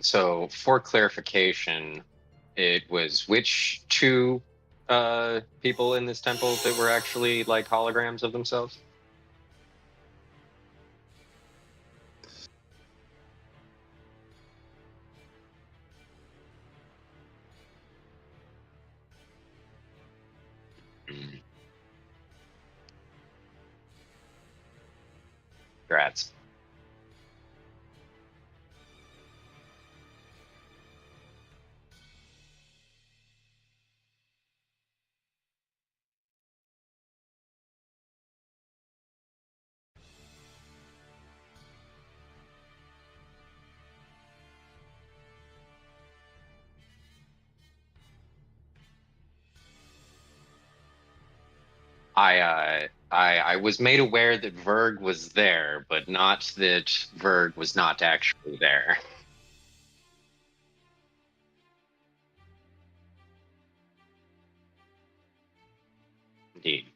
So, for clarification, it was which two people in this temple that were actually like holograms of themselves? Mm, Congrats. I was made aware that Verg was there, but not that Verg was not actually there. Indeed.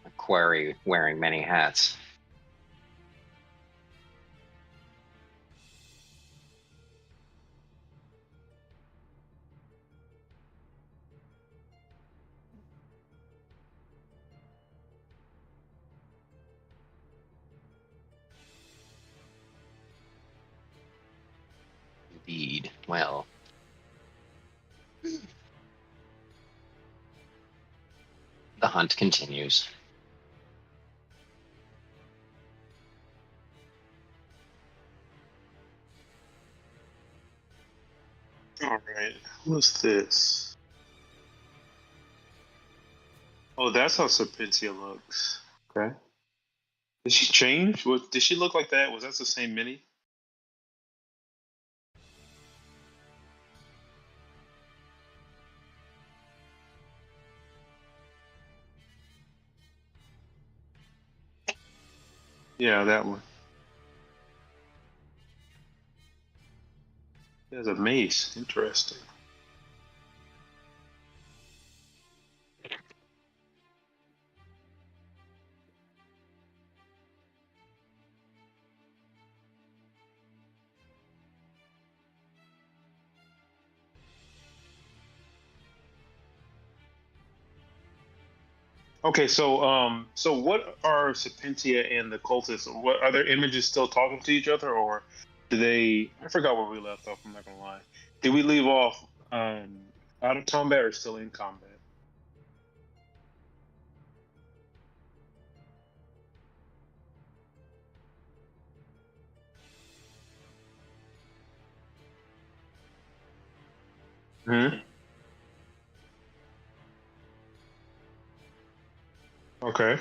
A quarry wearing many hats. Indeed. Well, the hunt continues. All right. What's this? Oh, that's how Serpentia looks. Okay. Did she change? What did she look like that? Was that the same mini? Yeah, that one. It has a mace. Interesting. Okay, so what are Serpentia and the cultists? What are their images still talking to each other, or do they? I forgot where we left off. I'm not gonna lie. Did we leave off out of combat or still in combat? Hmm. Okay.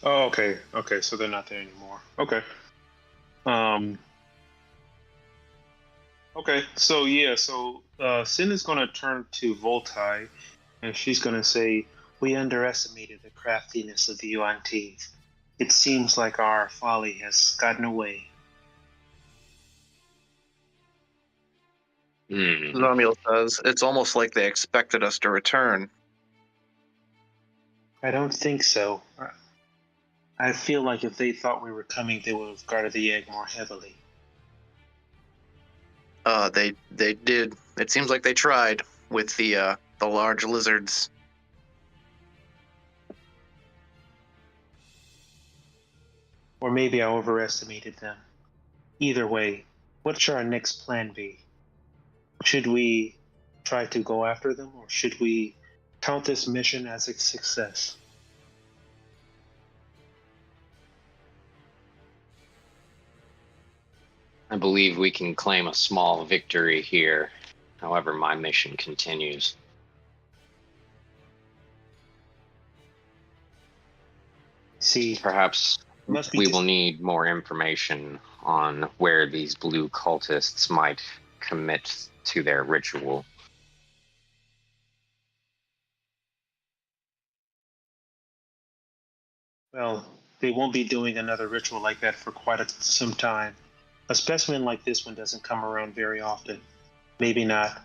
Oh, okay. Okay, so they're not there anymore. Okay. Um. Okay. So yeah. So Sin is gonna turn to Voltai, and she's gonna say, "We underestimated the craftiness of the Yuan-Tis. It seems like our folly has gotten away." Hmm. Zamiel says, it's almost like they expected us to return. I don't think so. I feel like if they thought we were coming, they would have guarded the egg more heavily. They did. It seems like they tried with the large lizards. Or maybe I overestimated them. Either way, what should our next plan be? Should we try to go after them, or should we count this mission as a success? I believe we can claim a small victory here. However, my mission continues. See, Perhaps Must be we will need more information on where these blue cultists might commit to their ritual. well, they won't be doing another ritual like that for some time. A specimen like this one doesn't come around very often. Maybe not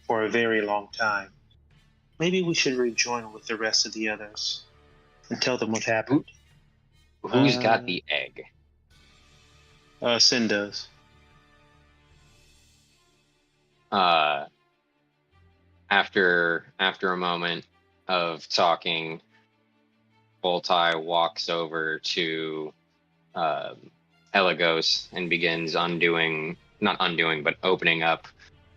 for a very long time. Maybe we should rejoin with the rest of the others and tell them what happened. Who's got the egg? Sin does. After a moment of talking, Voltai walks over to Elagos and begins not undoing, but opening up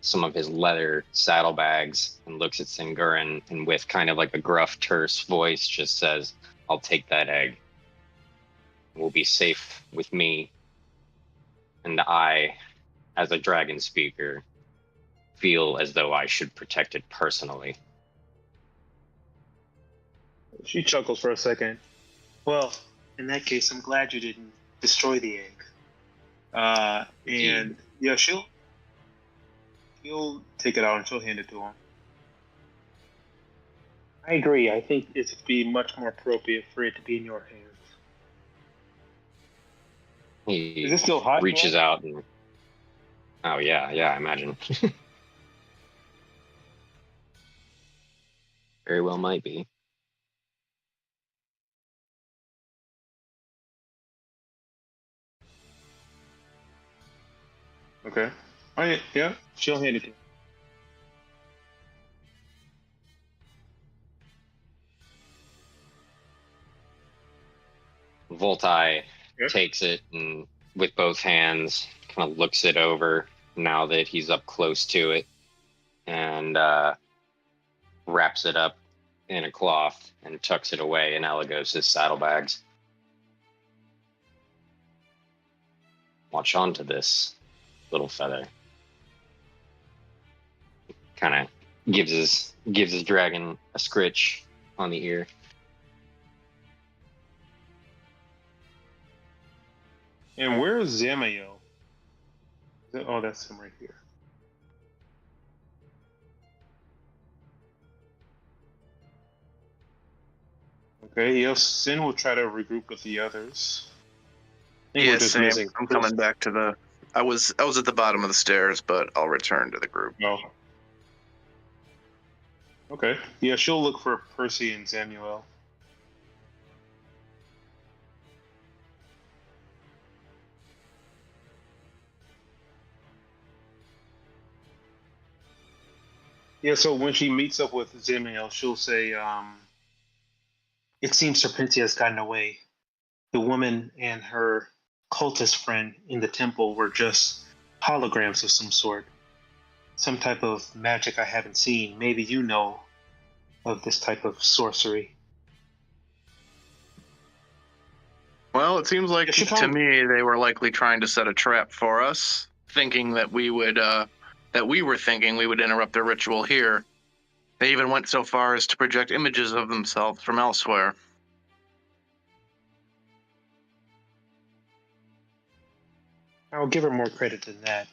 some of his leather saddlebags and looks at Singurin and with kind of like a gruff, terse voice just says, "I'll take that egg. It will be safe with me. And I, as a dragon speaker, feel as though I should protect it personally." She chuckles for a second. Well, in that case, I'm glad you didn't destroy the egg. And yeah, she'll take it out and she'll hand it to him. I agree. I think it would be much more appropriate for it to be in your hands. He Is it still hot? reaches out and oh yeah, I imagine. Very well might be. Okay. Oh yeah, yeah. She'll hand it to him. Voltai Yep. takes it and with both hands kind of looks it over now that he's up close to it and wraps it up in a cloth and tucks it away in Elagos' saddlebags. Watch on to this, little feather. Kind of gives his dragon a scritch on the ear. And where's Zamayo? Oh, that's him right here. Okay, yes, Sin will try to regroup with the others. I think Yeah, we're just same. missing I'm coming back to the. I was at the bottom of the stairs, but I'll return to the group. No. Okay. Yeah, she'll look for Percy and Samuel. Yeah, so when she meets up with Samuel, she'll say, it seems Serpentia has gotten away. The woman and her cultist friend in the temple were just holograms of some sort. Some type of magic I haven't seen. Maybe you know of this type of sorcery. Well, it seems like to me they were likely trying to set a trap for us, thinking that we would interrupt their ritual here. They even went so far as to project images of themselves from elsewhere. I'll give her more credit than that.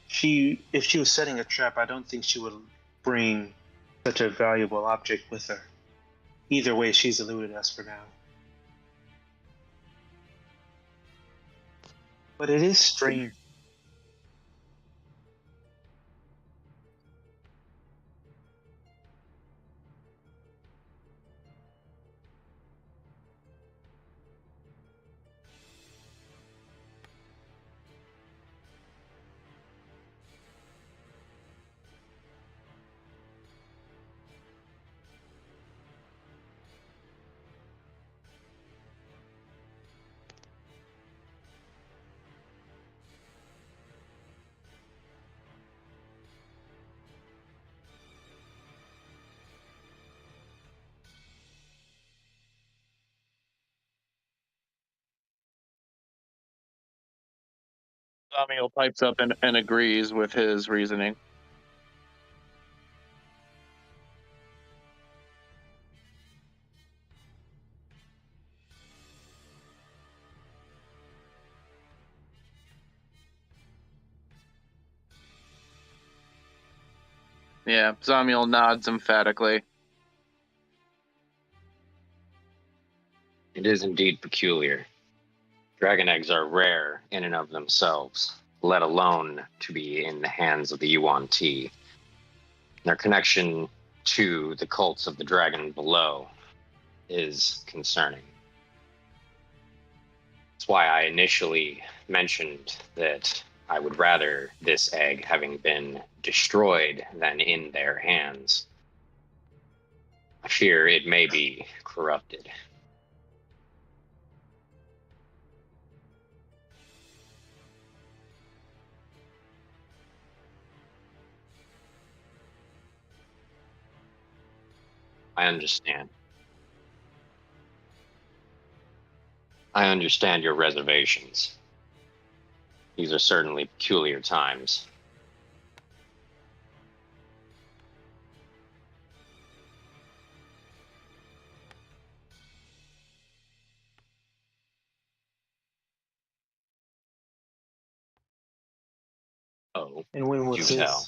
If she was setting a trap, I don't think she would bring such a valuable object with her. Either way, she's eluded us for now. But it is strange. Samuel pipes up and agrees with his reasoning. Yeah, Zamiel nods emphatically. It is indeed peculiar. Dragon eggs are rare in and of themselves, let alone to be in the hands of the Yuan Ti. Their connection to the cults of the dragon below is concerning. That's why I initially mentioned that I would rather this egg having been destroyed than in their hands. I fear it may be corrupted. I understand. I understand your reservations. These are certainly peculiar times. Oh, And when was do this? tell.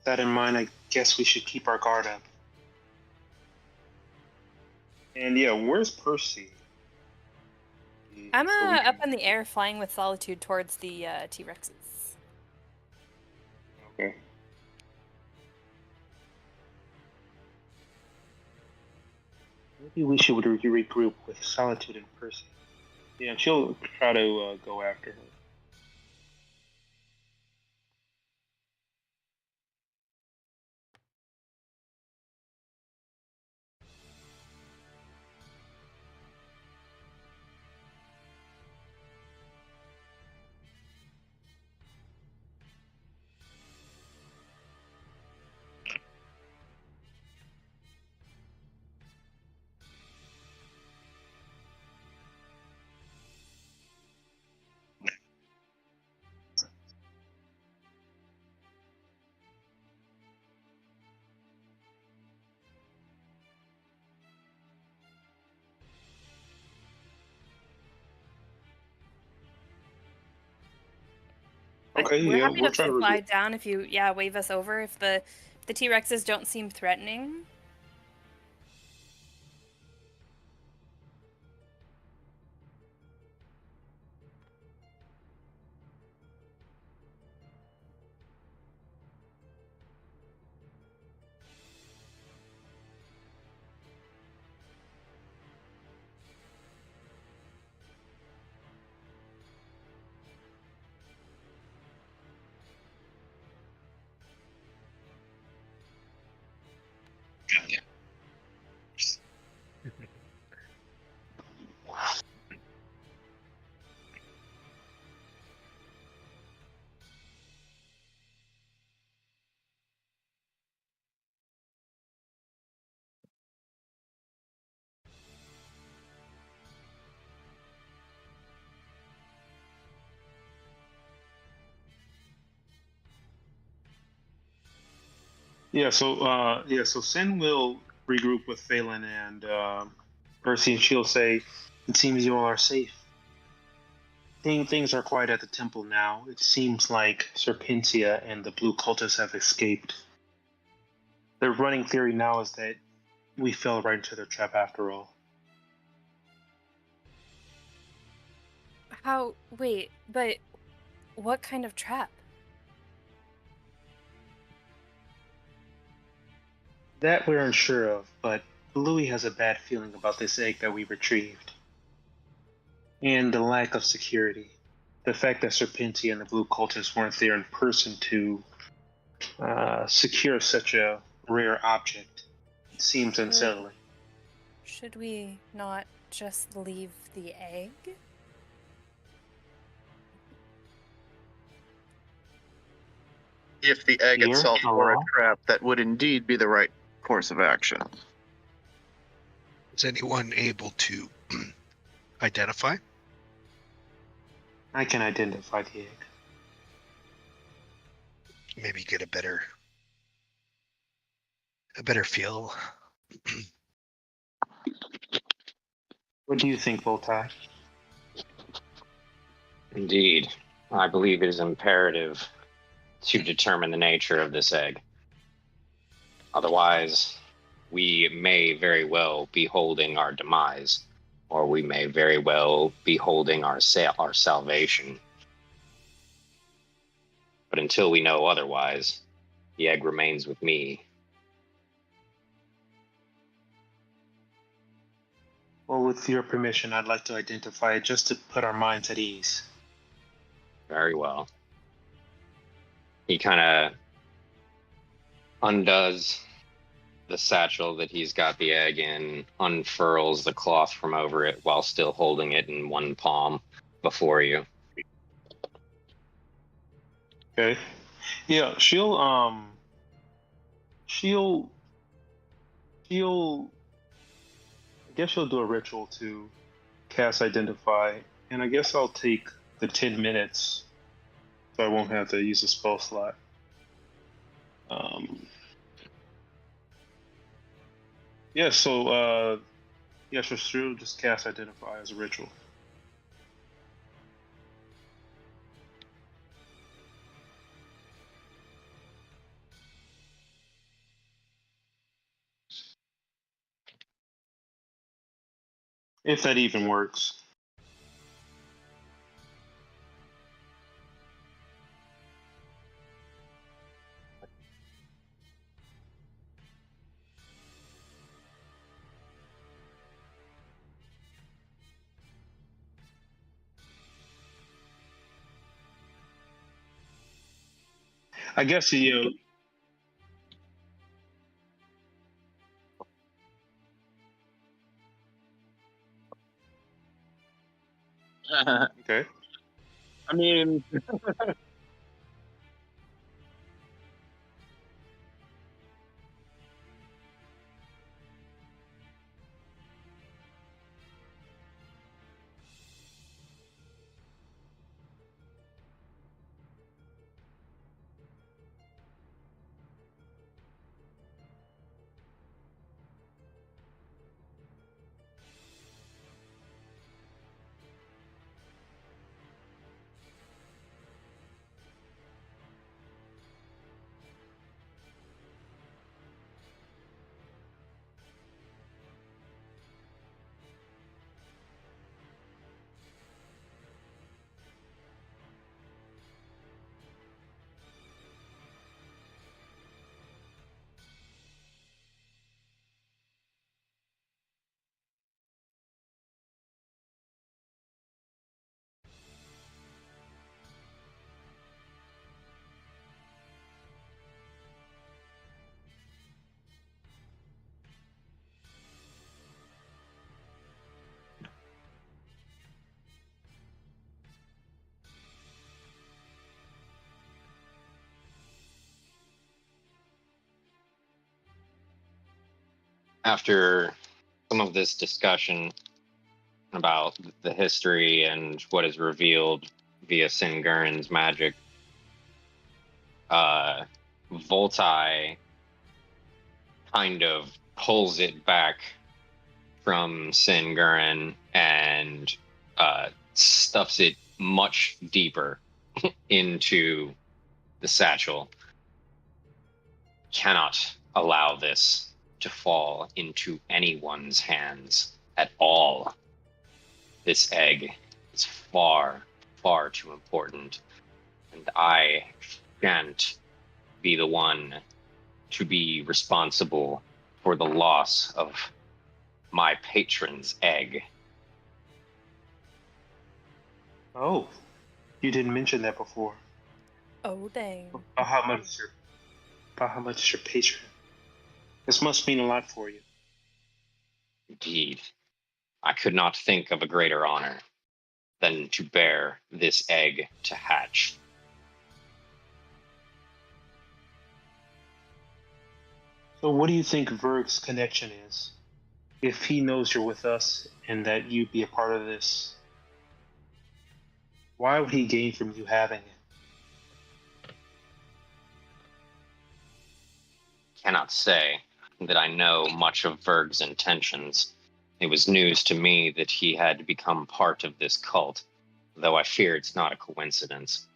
That in mind, I guess we should keep our guard up. And yeah, where's Percy? I'm up in the air, flying with Solitude towards the T-Rexes. Okay. Maybe we should regroup with Solitude and Percy. Yeah, she'll try to go after her. Okay, We're yeah, happy we'll to try to fly regroup. down if you wave us over if the T-Rexes don't seem threatening. So Sin will regroup with Phelan and Percy, and she'll say, "It seems you all are safe. Things are quiet at the temple now. It seems like Serpentia and the blue cultists have escaped. The running theory now is that we fell right into their trap after all." Wait, but what kind of trap? That we're unsure of, but Louis has a bad feeling about this egg that we retrieved. And the lack of security. The fact that Serpentia and the Blue Cultists weren't there in person to secure such a rare object seems unsettling. Should we not just leave the egg? If the egg itself were a trap, that would indeed be the right course of action. Is anyone able to identify? I can identify the egg. Maybe get a better feel. What do you think, Voltai? Indeed. I believe it is imperative to determine the nature of this egg. Otherwise, we may very well be holding our demise, or we may very well be holding our salvation. But until we know otherwise, the egg remains with me. Well, with your permission, I'd like to identify it just to put our minds at ease. Very well. He kind of undoes the satchel that he's got the egg in, unfurls the cloth from over it while still holding it in one palm before you. Okay. Yeah, she'll I guess she'll do a ritual to cast Identify, and I guess I'll take the 10 minutes so I won't have to use a spell slot. Yeah, so she'll just cast Identify as a ritual. If that even works. I guess you. Okay. I mean, After some of this discussion about the history and what is revealed via Singurin's magic, Voltai kind of pulls it back from Singurin and stuffs it much deeper into the satchel. Cannot allow this to fall into anyone's hands at all. This egg is far, far too important, and I shan't be the one to be responsible for the loss of my patron's egg. Oh, you didn't mention that before. Oh, dang. How much is your patron? This must mean a lot for you. Indeed, I could not think of a greater honor than to bear this egg to hatch. So what do you think Verg's connection is? If he knows you're with us and that you'd be a part of this, why would he gain from you having it? Cannot say that I know much of Verg's intentions. It was news to me that he had become part of this cult, though I fear it's not a coincidence.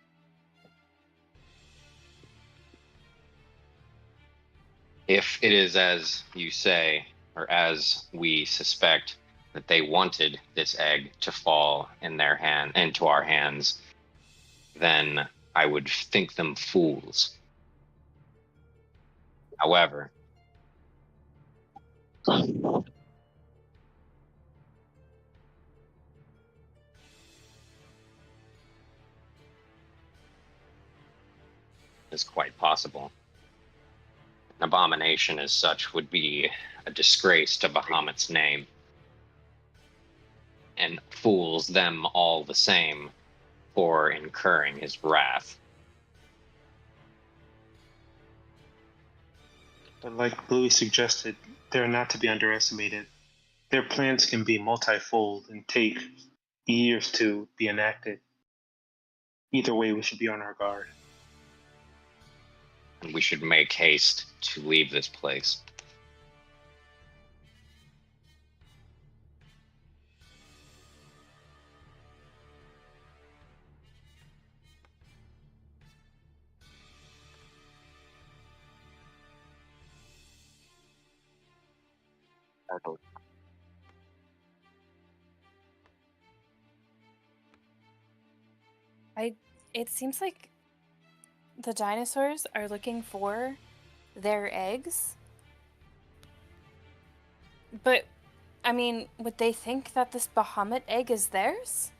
If it is as you say, or as we suspect, that they wanted this egg to fall into our hands, then I would think them fools. However, it's quite possible. An abomination as such would be a disgrace to Bahamut's name, and fools them all the same for incurring his wrath. But like Louis suggested, they're not to be underestimated. Their plans can be multifold and take years to be enacted. Either way, we should be on our guard. And we should make haste to leave this place. It seems like the dinosaurs are looking for their eggs. But, I mean, would they think that this Bahamut egg is theirs?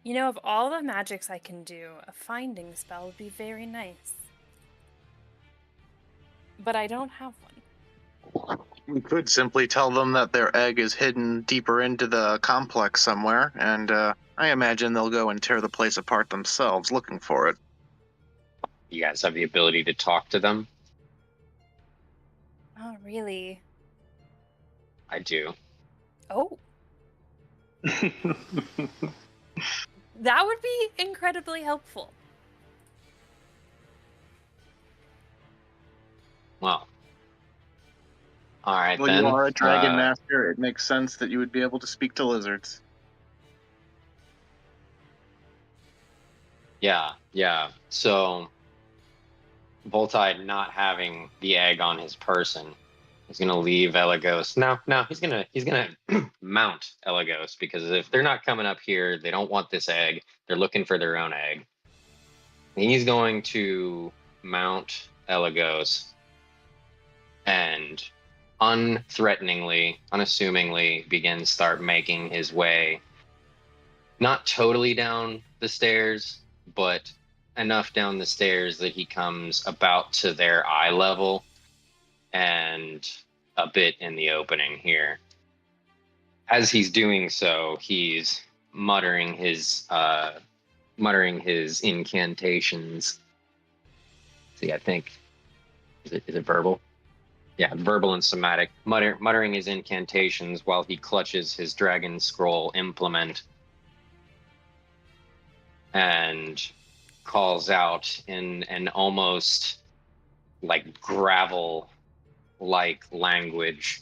You know, of all the magics I can do, a finding spell would be very nice. But I don't have one. We could simply tell them that their egg is hidden deeper into the complex somewhere, and I imagine they'll go and tear the place apart themselves looking for it. You guys have the ability to talk to them? Oh, really? I do. Oh. That would be incredibly helpful. Well. Alright, Well, then. you are a dragon master. It makes sense that you would be able to speak to lizards. Yeah. So, Voltide not having the egg on his person is gonna leave Elagos. No, he's gonna mount Elagos, because if they're not coming up here, they don't want this egg. They're looking for their own egg. He's going to mount Elagos and unthreateningly, unassumingly start making his way, not totally down the stairs, but enough down the stairs that he comes about to their eye level and a bit in the opening here. As he's doing so, he's muttering his incantations. See, I think is it verbal? Yeah, verbal and somatic, muttering his incantations while he clutches his dragon scroll implement and calls out in an almost like gravel-like language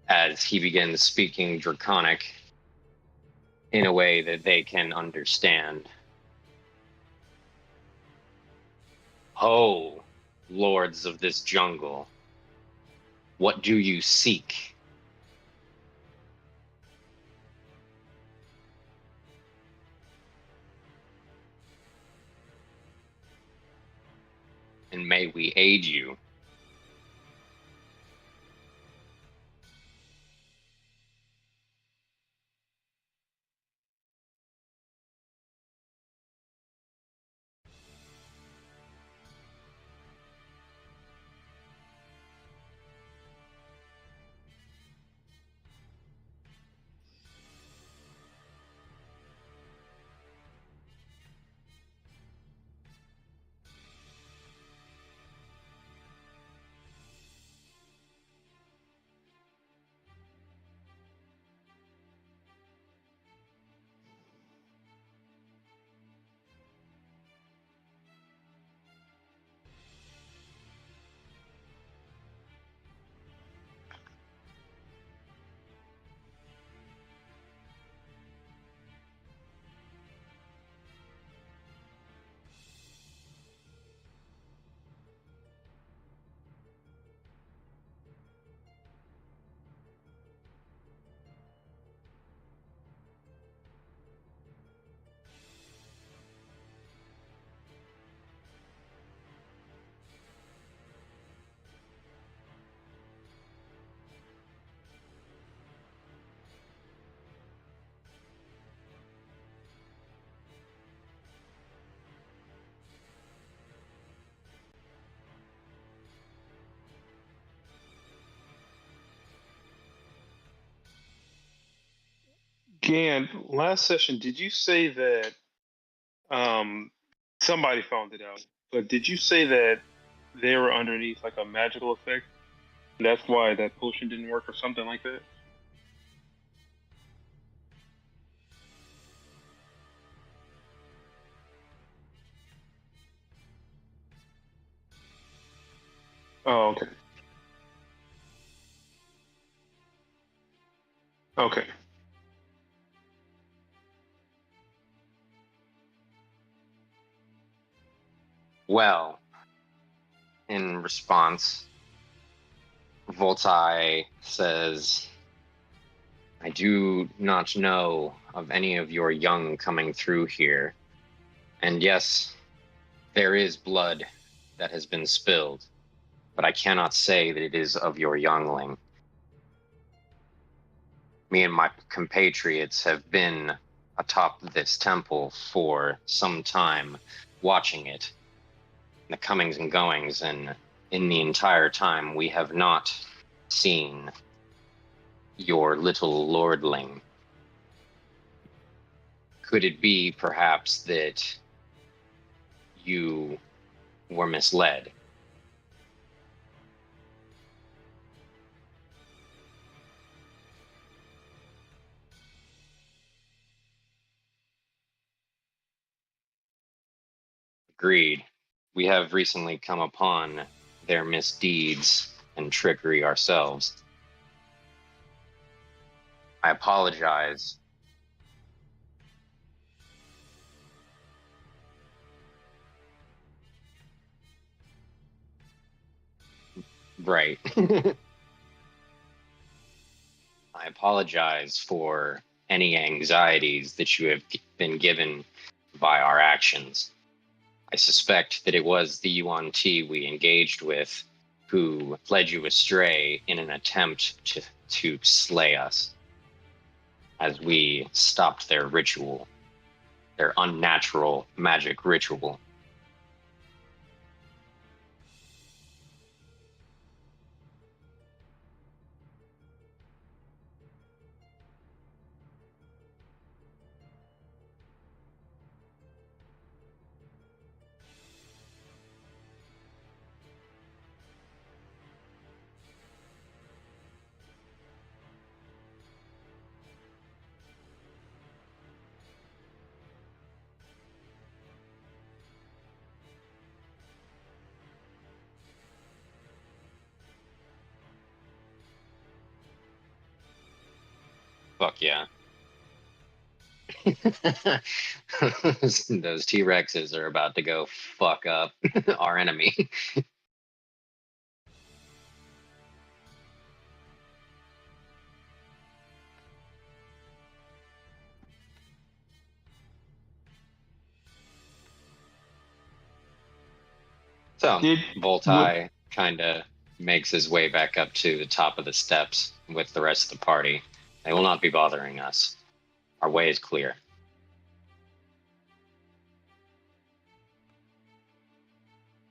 as he begins speaking Draconic in a way that they can understand. Ho, lords of this jungle, what do you seek? And may we aid you. Gan, last session, did you say that somebody found it out, but did you say that they were underneath like a magical effect? That's why that potion didn't work or something like that? Oh, okay. Okay. Well, in response, Voltai says, I do not know of any of your young coming through here. And yes, there is blood that has been spilled, but I cannot say that it is of your youngling. Me and my compatriots have been atop this temple for some time, watching it, the comings and goings, and in the entire time we have not seen your little lordling. Could it be perhaps that you were misled? Agreed. We have recently come upon their misdeeds and trickery ourselves. I apologize. Right. I apologize for any anxieties that you have been given by our actions. I suspect that it was the Yuan Ti we engaged with who led you astray in an attempt to slay us as we stopped their ritual, their unnatural magic ritual. Fuck yeah. Those T-Rexes are about to go fuck up our enemy. So, Voltai kind of makes his way back up to the top of the steps with the rest of the party. They will not be bothering us. Our way is clear.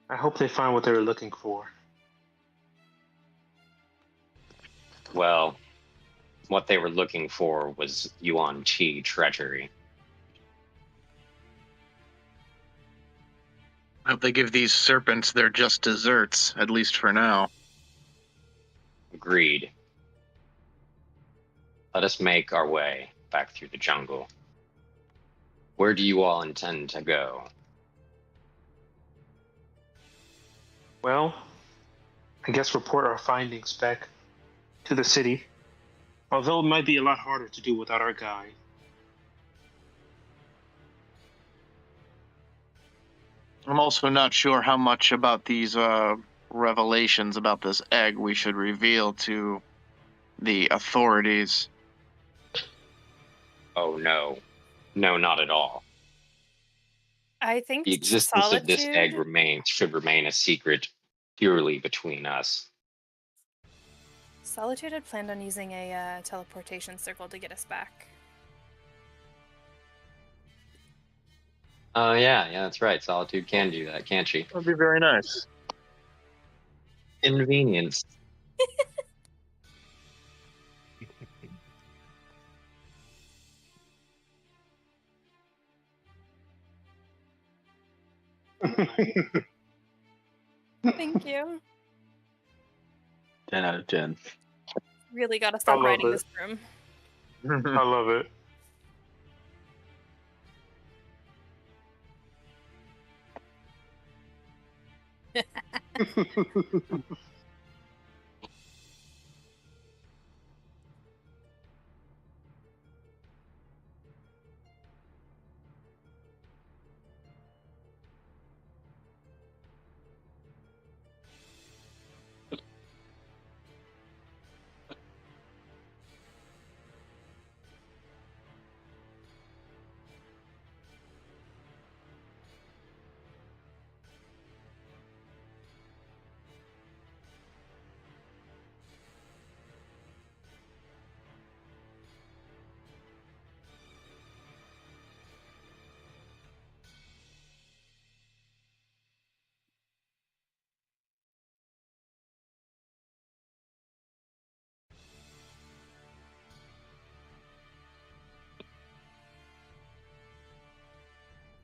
I hope they find what they were looking for. Well, what they were looking for was Yuan Chi treachery. I hope they give these serpents their just desserts, at least for now. Agreed. Let us make our way back through the jungle. Where do you all intend to go? Well, I guess report our findings back to the city. Although it might be a lot harder to do without our guide. I'm also not sure how much about these revelations about this egg we should reveal to the authorities. Oh no. No, not at all. I think The existence of this egg should remain a secret purely between us. Solitude had planned on using a teleportation circle to get us back. Yeah, that's right. Solitude can do that, can't she? That'd be very nice. Convenience. Thank you. 10 out of 10. Really gotta stop love riding it. this broom. I love it.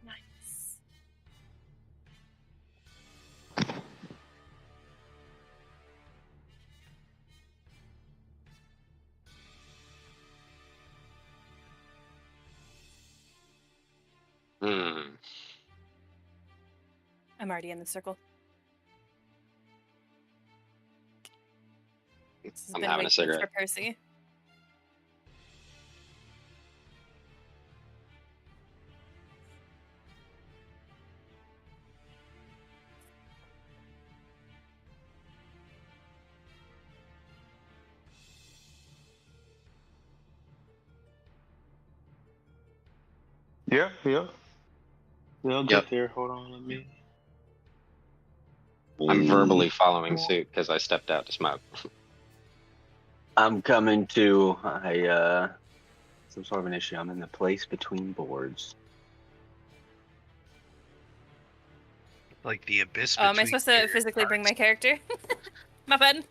Nice. Hmm. I'm already in the circle. This has I'm been having way a too much cigarette. for Percy. Yeah. They'll Yep. get there. Hold on, let me. I'm verbally following suit because I stepped out to smoke. I'm coming to some sort of an issue. I'm in the place between boards. Like the abyss. Oh, am I between supposed to physically bring my character? My bad.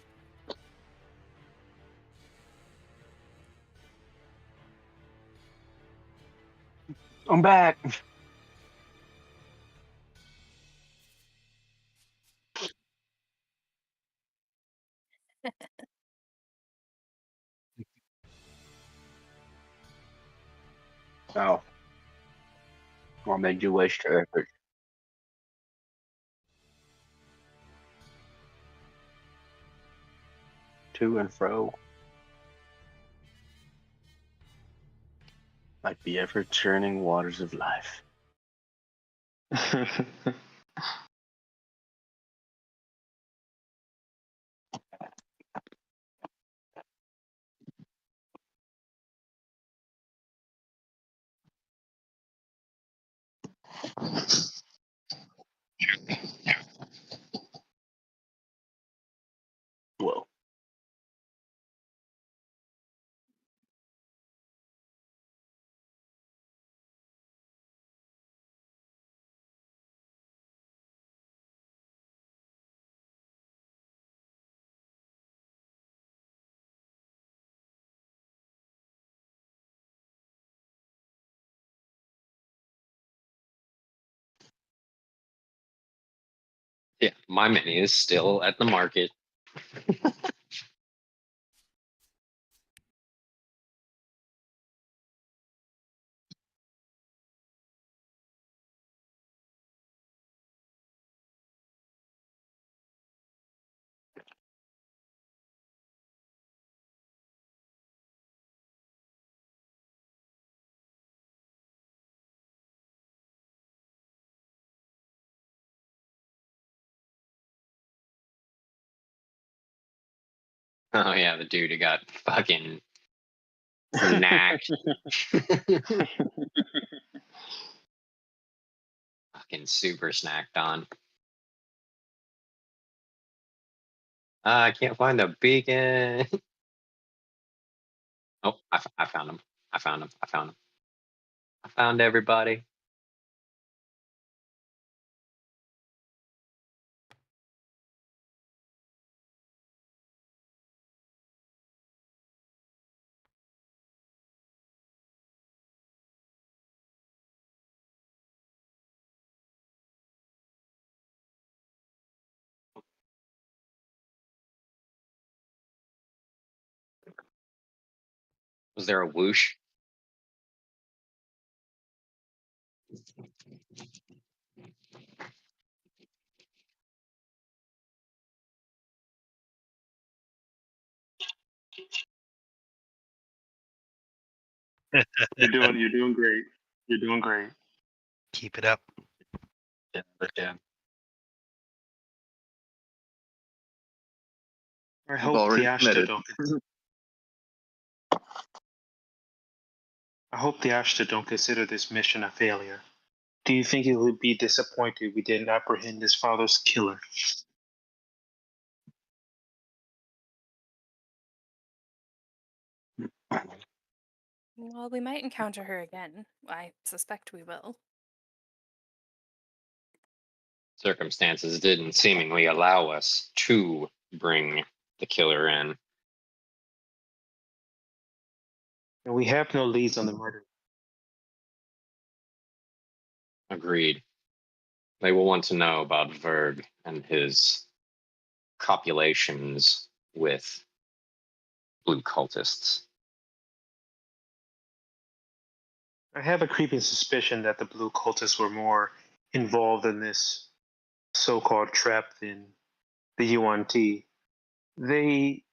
I'm back. Oh. Or made you waste your effort. To and fro. Like the ever-churning waters of life. Whoa. Yeah, my mini is still at the market. Oh yeah, the dude who got fucking snacked. Fucking super snacked on. I can't find a beacon. Oh, I found him. I found him. I found him. I found everybody. Was there a whoosh? You're doing great. You're doing great. Keep it up. Yeah, but yeah. I You've hope already the Ashta committed. don't. I hope the Ashta don't consider this mission a failure. Do you think he would be disappointed we didn't apprehend his father's killer? Well, we might encounter her again. I suspect we will. Circumstances didn't seemingly allow us to bring the killer in. And we have no leads on the murder. Agreed. They will want to know about Verg and his copulations with blue cultists. I have a creeping suspicion that the blue cultists were more involved in this so-called trap than the UNT. They,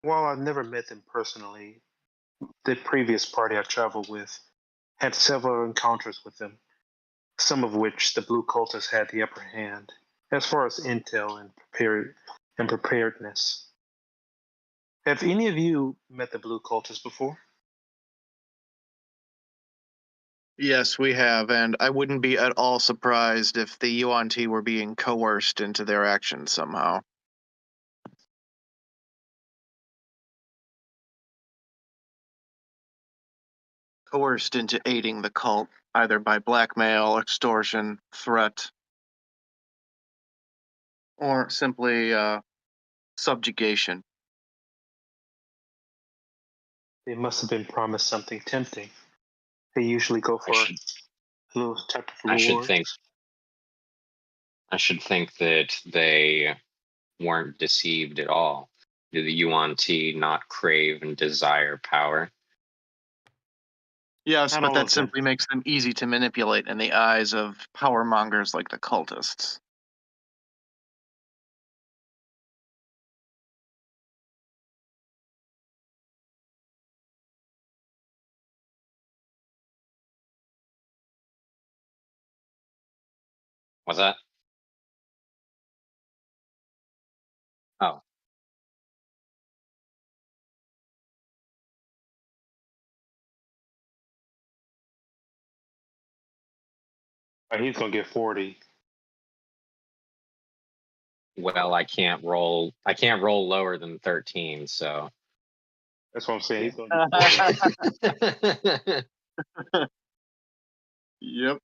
while I've never met them personally, the previous party I traveled with had several encounters with them, some of which the blue cultists had the upper hand, as far as intel and preparedness. Have any of you met the blue cultists before? Yes, we have, and I wouldn't be at all surprised if the UNT were being coerced into their actions somehow. Coerced into aiding the cult, either by blackmail, extortion, threat, or simply subjugation. They must have been promised something tempting. They usually go for those type of I should rewards. think that they weren't deceived at all. Do the UNT not crave and desire power? Yes, Not but all that of them. simply makes them easy to manipulate in the eyes of power mongers like the cultists. Was that? Oh, He's gonna get 40. well, I can't roll. I can't roll lower than 13. So. That's what I'm saying. He's gonna get 40. Yep.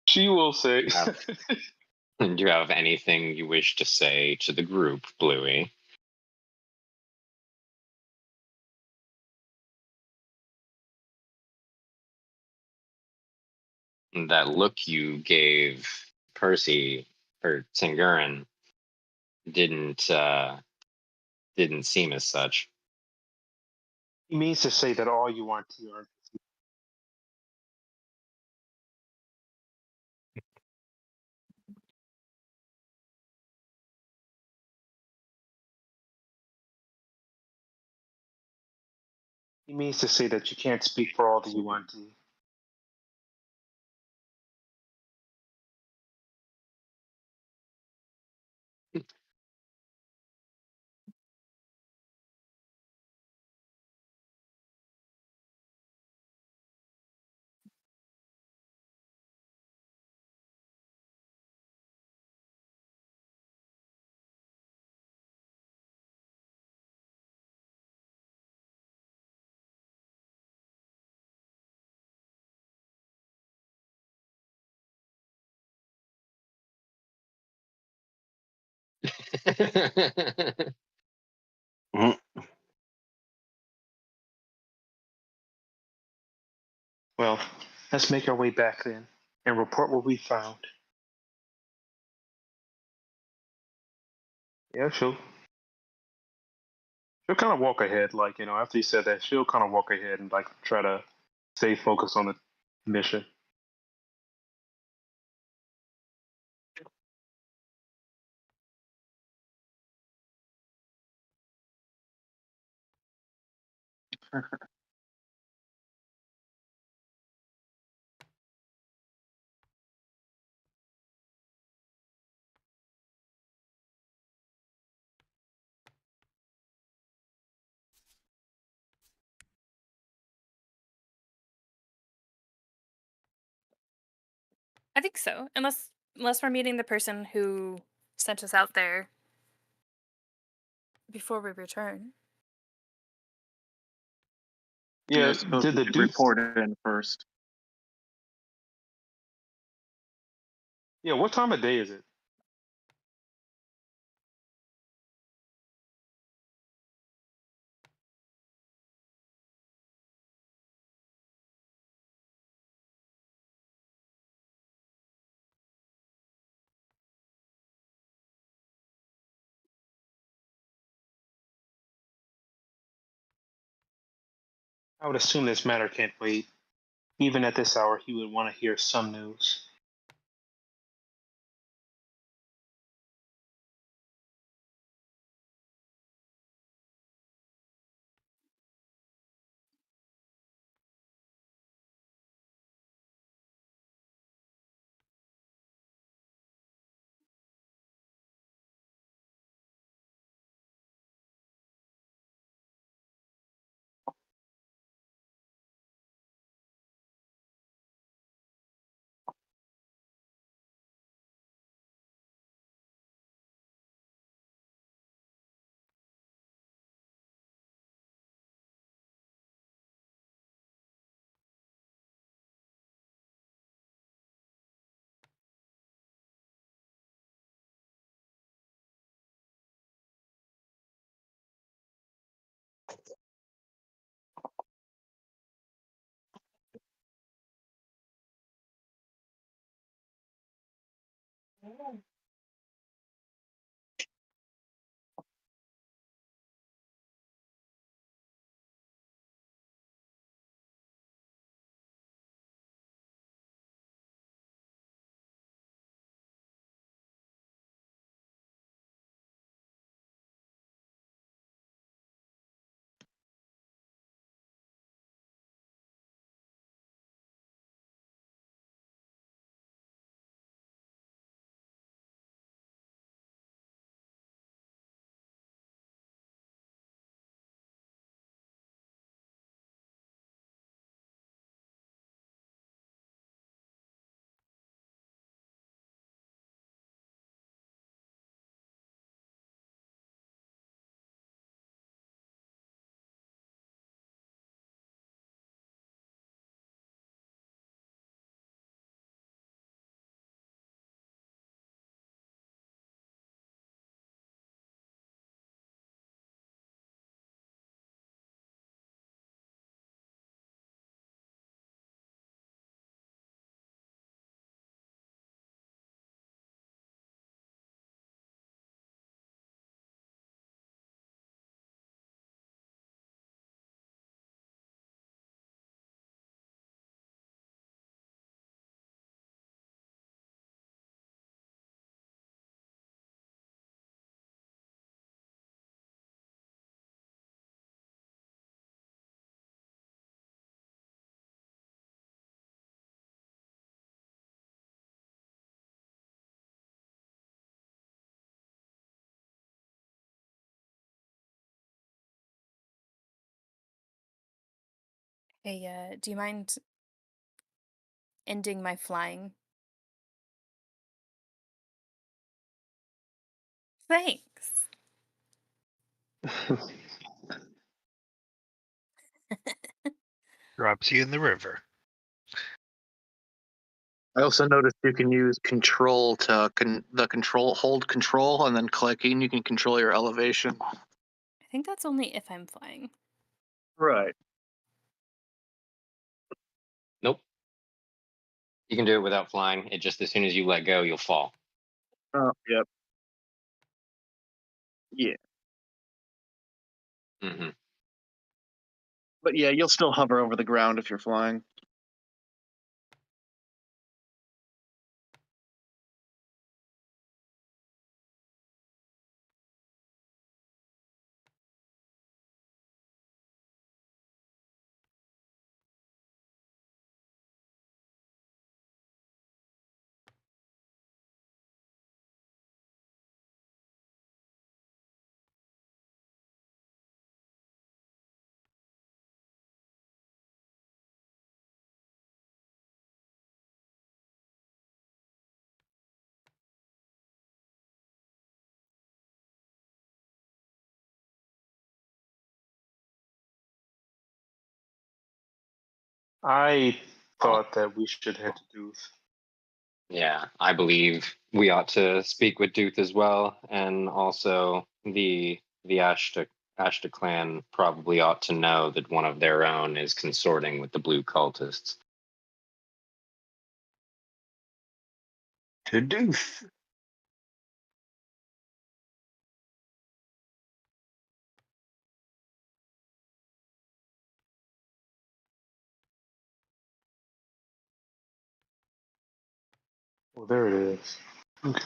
She will say. Do you have anything you wish to say to the group, Bluey? That look you gave Percy or Tingurin didn't seem as such. He means to say that all you want to are. He means to say that you can't speak for all the UNT. Well, let's make our way back then and report what we found. Yeah, she'll kind of walk ahead, like after he said that, she'll kind of walk ahead and like try to stay focused on the mission. I think so, unless we're meeting the person who sent us out there before we return. Yeah, I suppose did we the should dude? report it in first. Yeah, what time of day is it? I would assume this matter can't wait. Even at this hour, he would want to hear some news. Hey, do you mind ending my flying? Thanks. Drops you in the river. I also noticed you can use control to hold control, and then clicking you can control your elevation. I think that's only if I'm flying. Right. Nope. You can do it without flying. It just as soon as you let go, you'll fall. Oh, yep. Yeah. Hmm. But yeah, you'll still hover over the ground if you're flying. I thought that we should head to Dooth. Yeah, I believe we ought to speak with Duth as well, and also the Ashta clan probably ought to know that one of their own is consorting with the blue cultists. To deuce. Well, there it is. Okay.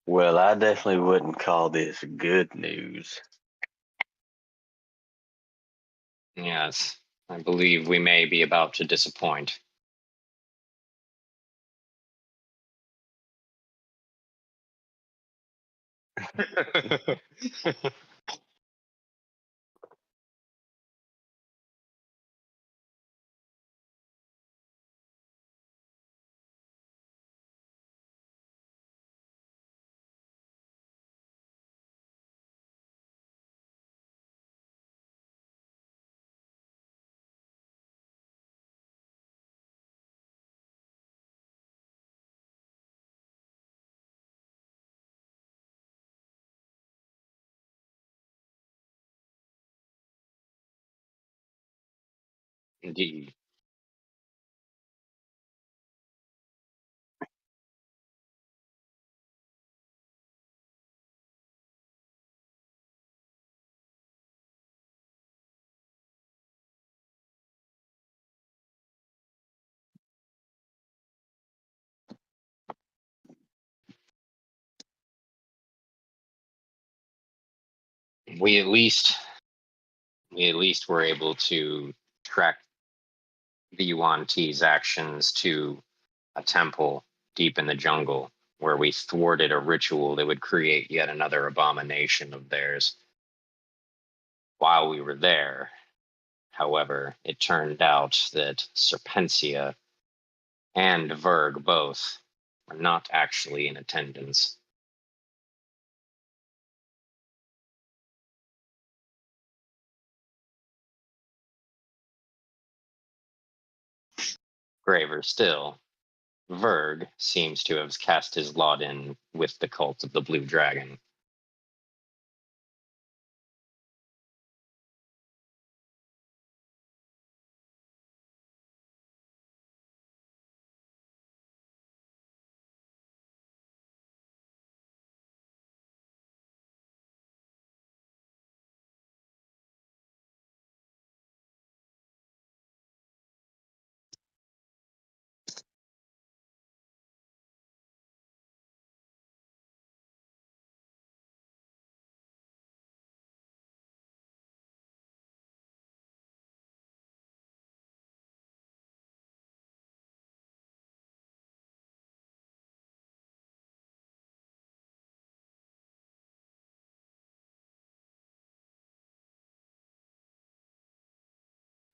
Well, I definitely wouldn't call this good news. Yes, I believe we may be about to disappoint. Indeed. We at least we at least were able to track the Yuan Ti's actions to a temple deep in the jungle where we thwarted a ritual that would create yet another abomination of theirs. While we were there, however, it turned out that Serpentia and Verg both were not actually in attendance. Graver still, Verg seems to have cast his lot in with the cult of the Blue Dragon.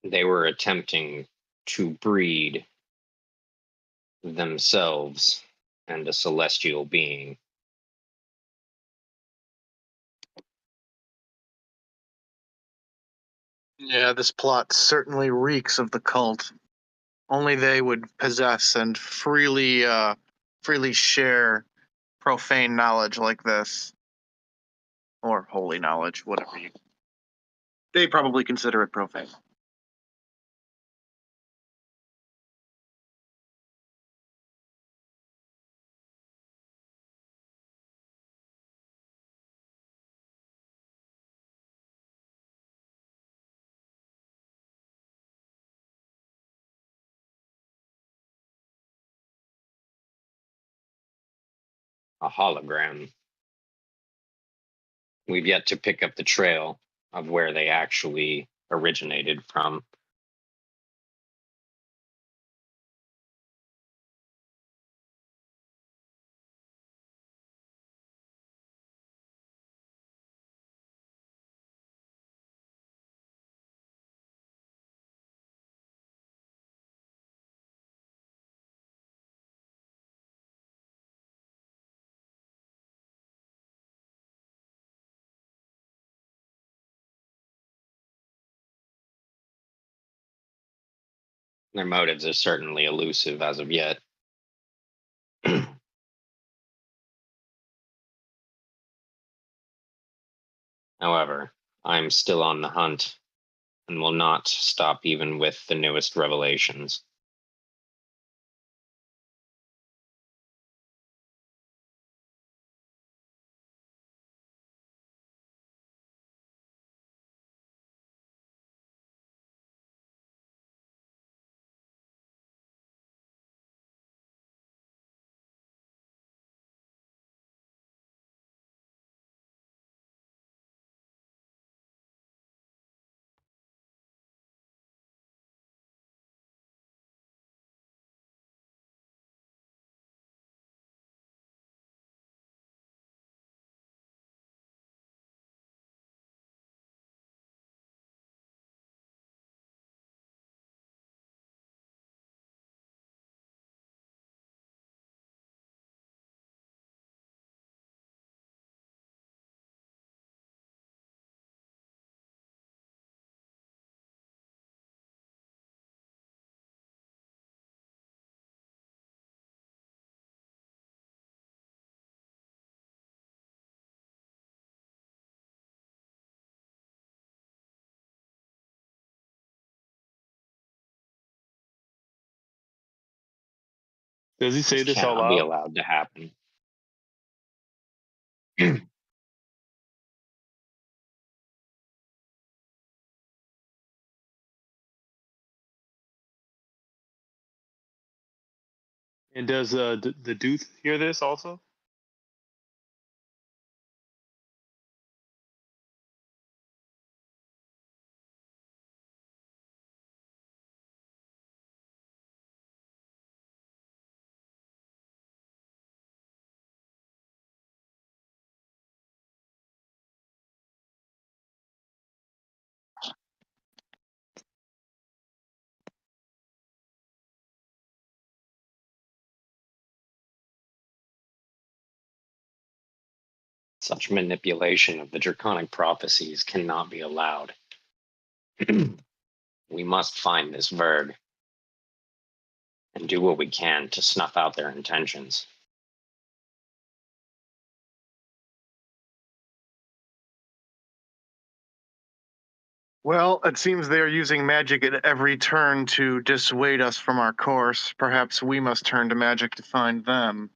They were attempting to breed themselves and a celestial being. Yeah, this plot certainly reeks of the cult. Only they would possess and freely share profane knowledge like this, or holy knowledge, whatever you. They probably consider it profane. A hologram. We've yet to pick up the trail of where they actually originated from. Their motives are certainly elusive as of yet. However, I'm still on the hunt and will not stop even with the newest revelations. Does he say this out cannot be loud? allowed to happen. And does the dude hear this also? Such manipulation of the draconic prophecies cannot be allowed. We must find this Verg and do what we can to snuff out their intentions. Well, it seems they are using magic at every turn to dissuade us from our course. Perhaps we must turn to magic to find them.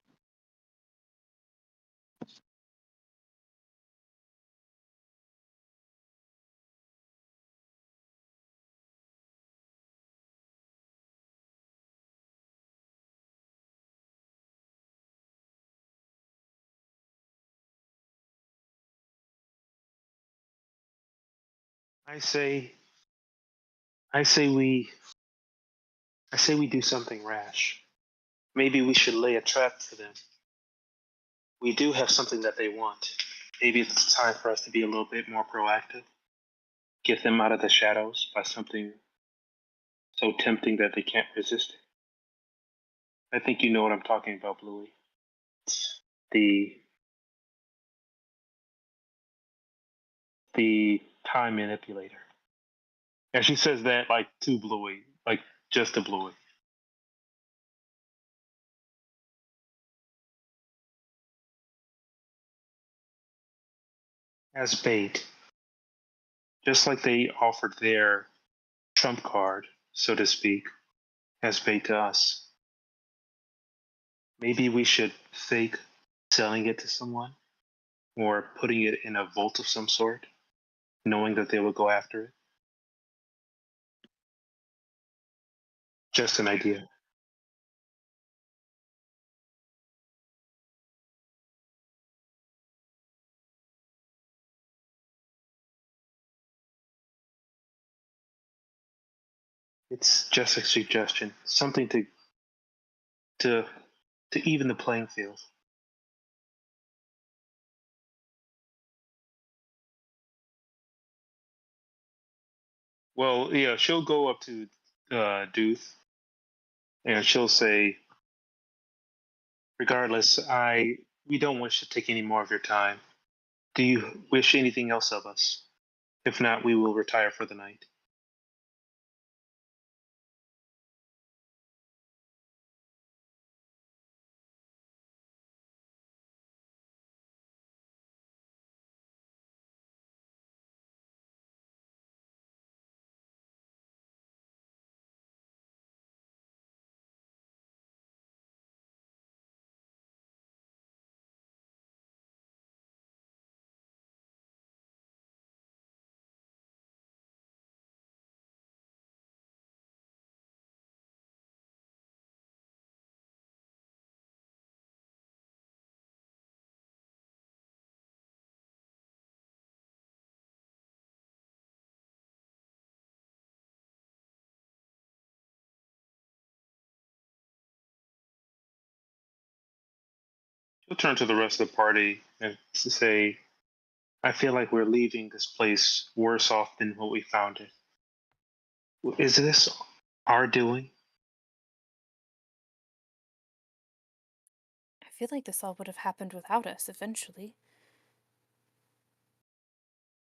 I say, I say we, I say we do something rash. Maybe we should lay a trap for them. We do have something that they want. Maybe it's time for us to be a little bit more proactive. Get them out of the shadows by something so tempting that they can't resist it. I think you know what I'm talking about, Bluey. The the time manipulator. And she says that like to Bluey, like just to Bluey. As bait. Just like they offered their trump card, so to speak, as bait to us. Maybe we should fake selling it to someone or putting it in a vault of some sort, knowing that they will go after it. Just an idea. It's just a suggestion, something to to even the playing field. Well, yeah, she'll go up to Duth and she'll say, regardless, we don't wish to take any more of your time. Do you wish anything else of us? If not, we will retire for the night. She'll turn to the rest of the party and say, I feel like we're leaving this place worse off than what we found it. Is this our doing? I feel like this all would have happened without us eventually.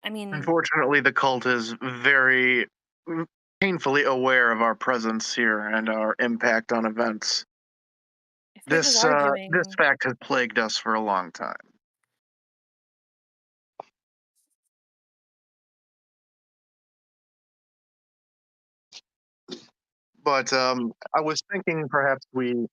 I mean, Unfortunately, the cult is very painfully aware of our presence here and our impact on events. if this is our doing, This fact has plagued us for a long time. But I was thinking perhaps we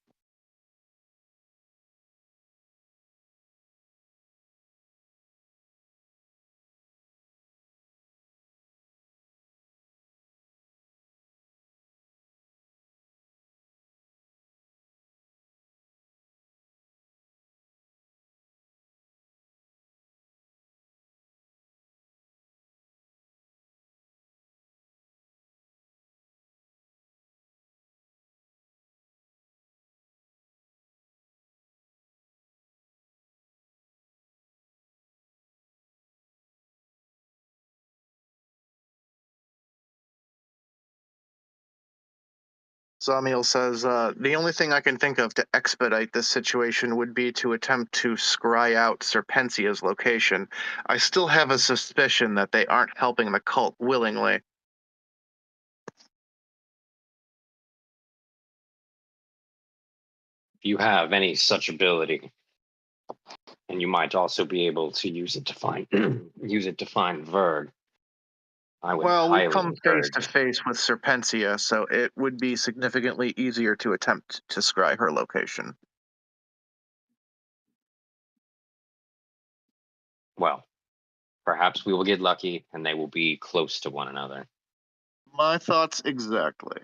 Zamiel says, the only thing I can think of to expedite this situation would be to attempt to scry out Serpensia's location. I still have a suspicion that they aren't helping the cult willingly. If you have any such ability, and you might also be able to use it to find Verg, I would Well, we've highly come face encourage. to face with Serpensia, so it would be significantly easier to attempt to scry her location. Well, perhaps we will get lucky, and they will be close to one another. My thoughts exactly.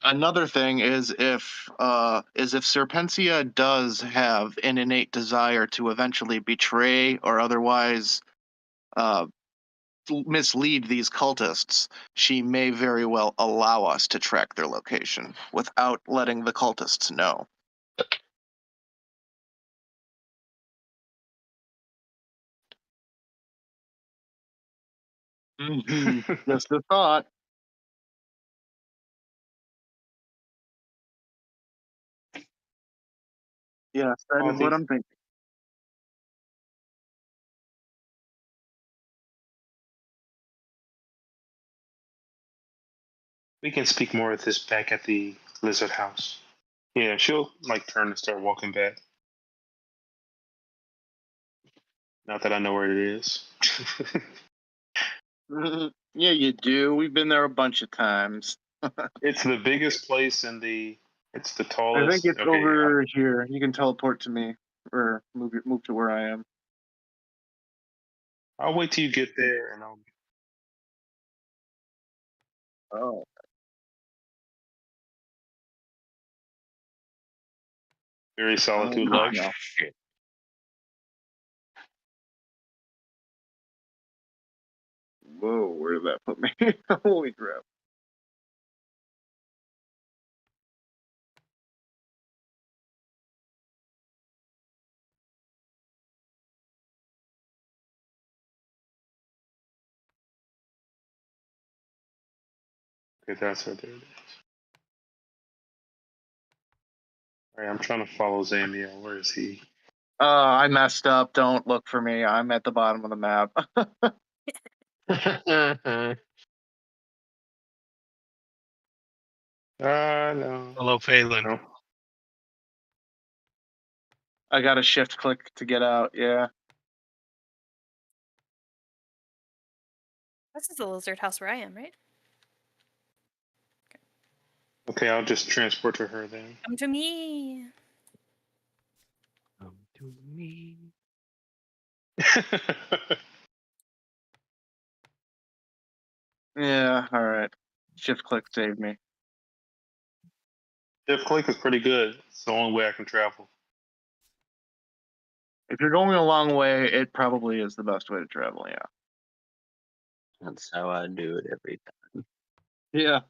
Another thing is if Serpensia does have an innate desire to eventually betray or otherwise mislead these cultists, she may very well allow us to track their location without letting the cultists know. Just a thought. Yes, that is what I'm thinking. We can speak more of this back at the Lizard House. Yeah, she'll like turn and start walking back. Not that I know where it is. Yeah, you do. We've been there a bunch of times. It's the biggest place in the. It's the I tallest. think it's Okay, over here. You can teleport to me, or move to where I am. I'll wait till you get there, and I'll. Oh, Very solitude Oh, like. no. Shit. Whoa! Where did that put me? Holy crap! Okay, that's what there it is. All right, I'm trying to follow Zamiel. Where is he? I messed up. Don't look for me. I'm at the bottom of the map. No. Hello, Phelan. No. I got a shift click to get out. Yeah. This is the lizard house where I am, right? Okay, I'll just transport to her then. Come to me. Come to me. Yeah. All right. Shift click saved me. Shift click is pretty good. It's the only way I can travel. If you're going a long way, it probably is the best way to travel. Yeah. That's how I do it every time. Yeah.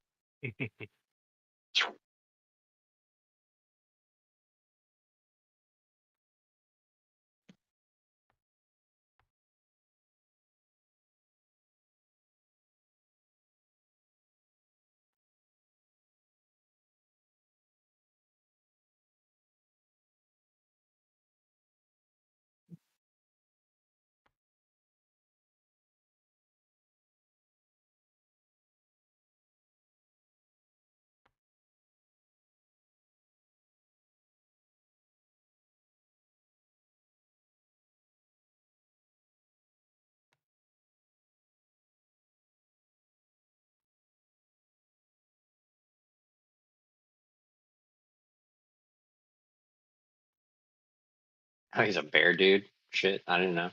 Oh, he's a bear dude. Shit, I didn't know.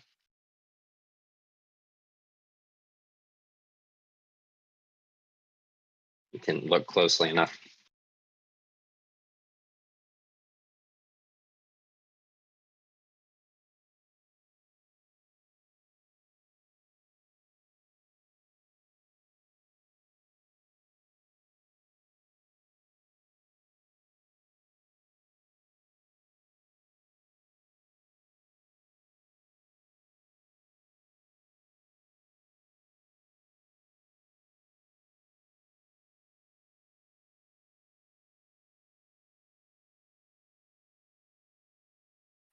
You can look closely enough.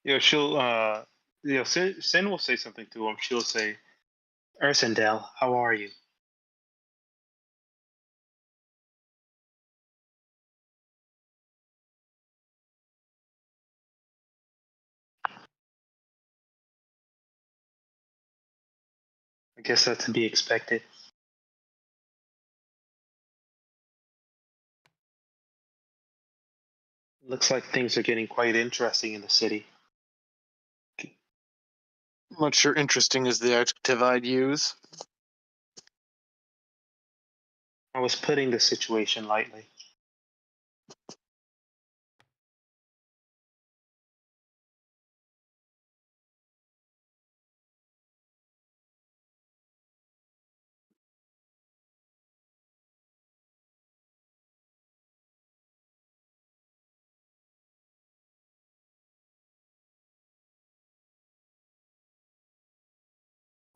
She'll Sin will say something to him. She'll say, Ursendale, how are you? I guess that's to be expected. Looks like things are getting quite interesting in the city. I'm not sure interesting is the adjective I'd use. I was putting the situation lightly.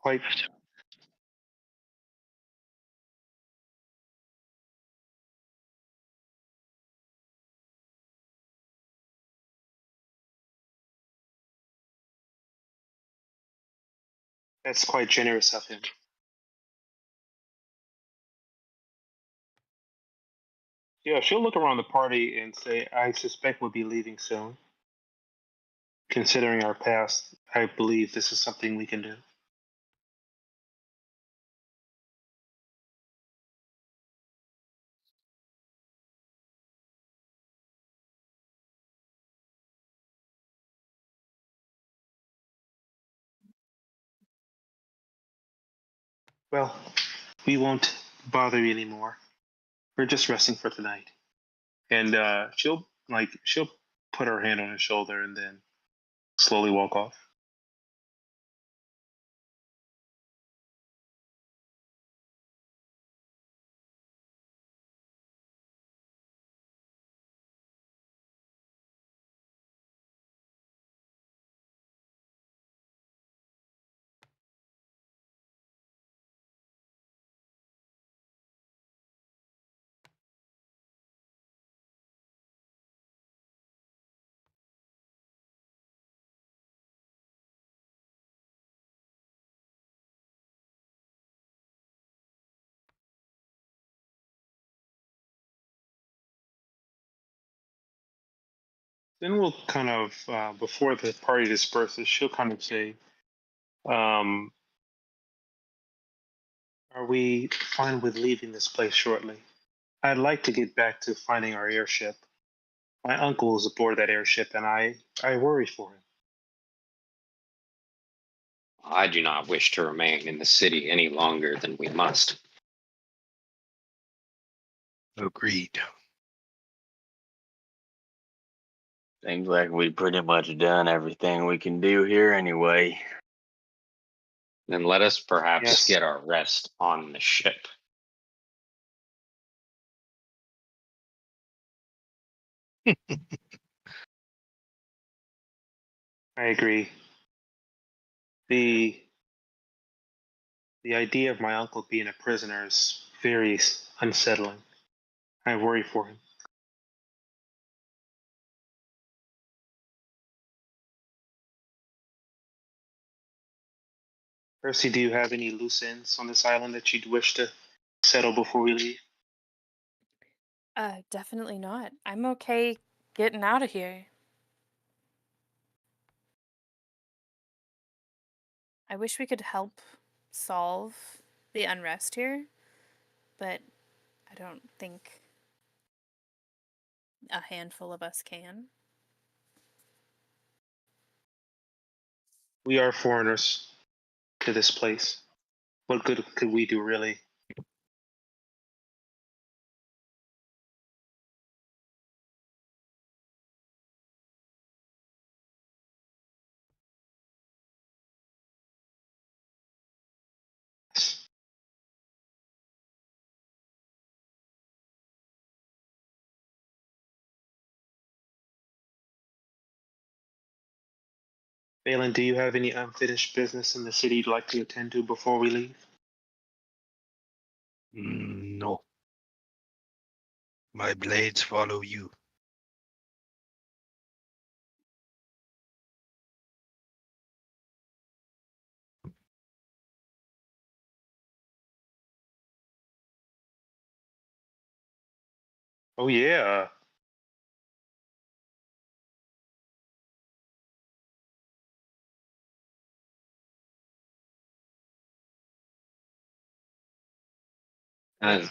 Quite. That's quite generous of him. Yeah, she'll look around the party and say, I suspect we'll be leaving soon. Considering our past, I believe this is something we can do. Well, we won't bother you anymore. We're just resting for tonight. And she'll put her hand on his shoulder and then slowly walk off. Then we'll kind of, before the party disperses, she'll kind of say, um, are we fine with leaving this place shortly? I'd like to get back to finding our airship. My uncle is aboard that airship, and I worry for him. I do not wish to remain in the city any longer than we must. Agreed. Seems like we pretty much done everything we can do here anyway. Then let us perhaps Yes. get our rest on the ship. I agree. The idea of my uncle being a prisoner is very unsettling. I worry for him. Percy, do you have any loose ends on this island that you'd wish to settle before we leave? Definitely not. I'm okay getting out of here. I wish we could help solve the unrest here, but I don't think a handful of us can. We are foreigners to this place. What good could we do, really? Balin, do you have any unfinished business in the city you'd like to attend to before we leave? No. My blades follow you. Oh yeah. As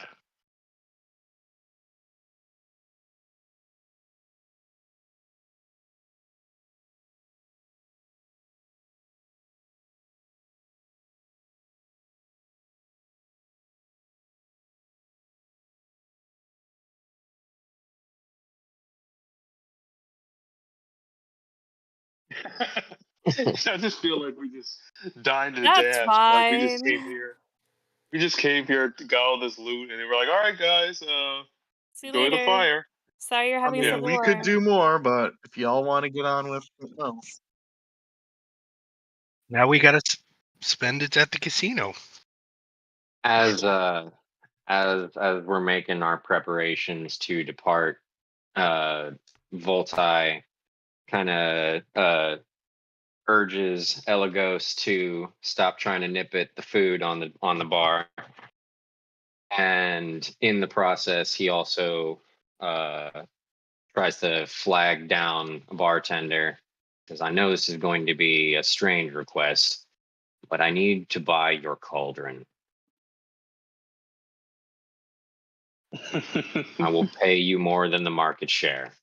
I just feel like we just dined to That's death. Like we just came fine. here. We just came here to got all this loot, and they were like, "All right, guys, See you enjoy the later. fire." Sorry you're I having a Yeah. mean, civil we could war. do more, but if y'all want to get on with it, well, Now we gotta spend it at the casino. as as we're making our preparations to depart, Voltai kind of urges Elagos to stop trying to nip at the food on the bar, and in the process, he also tries to flag down a bartender because I know this is going to be a strange request, but I need to buy your cauldron. I will pay you more than the market share.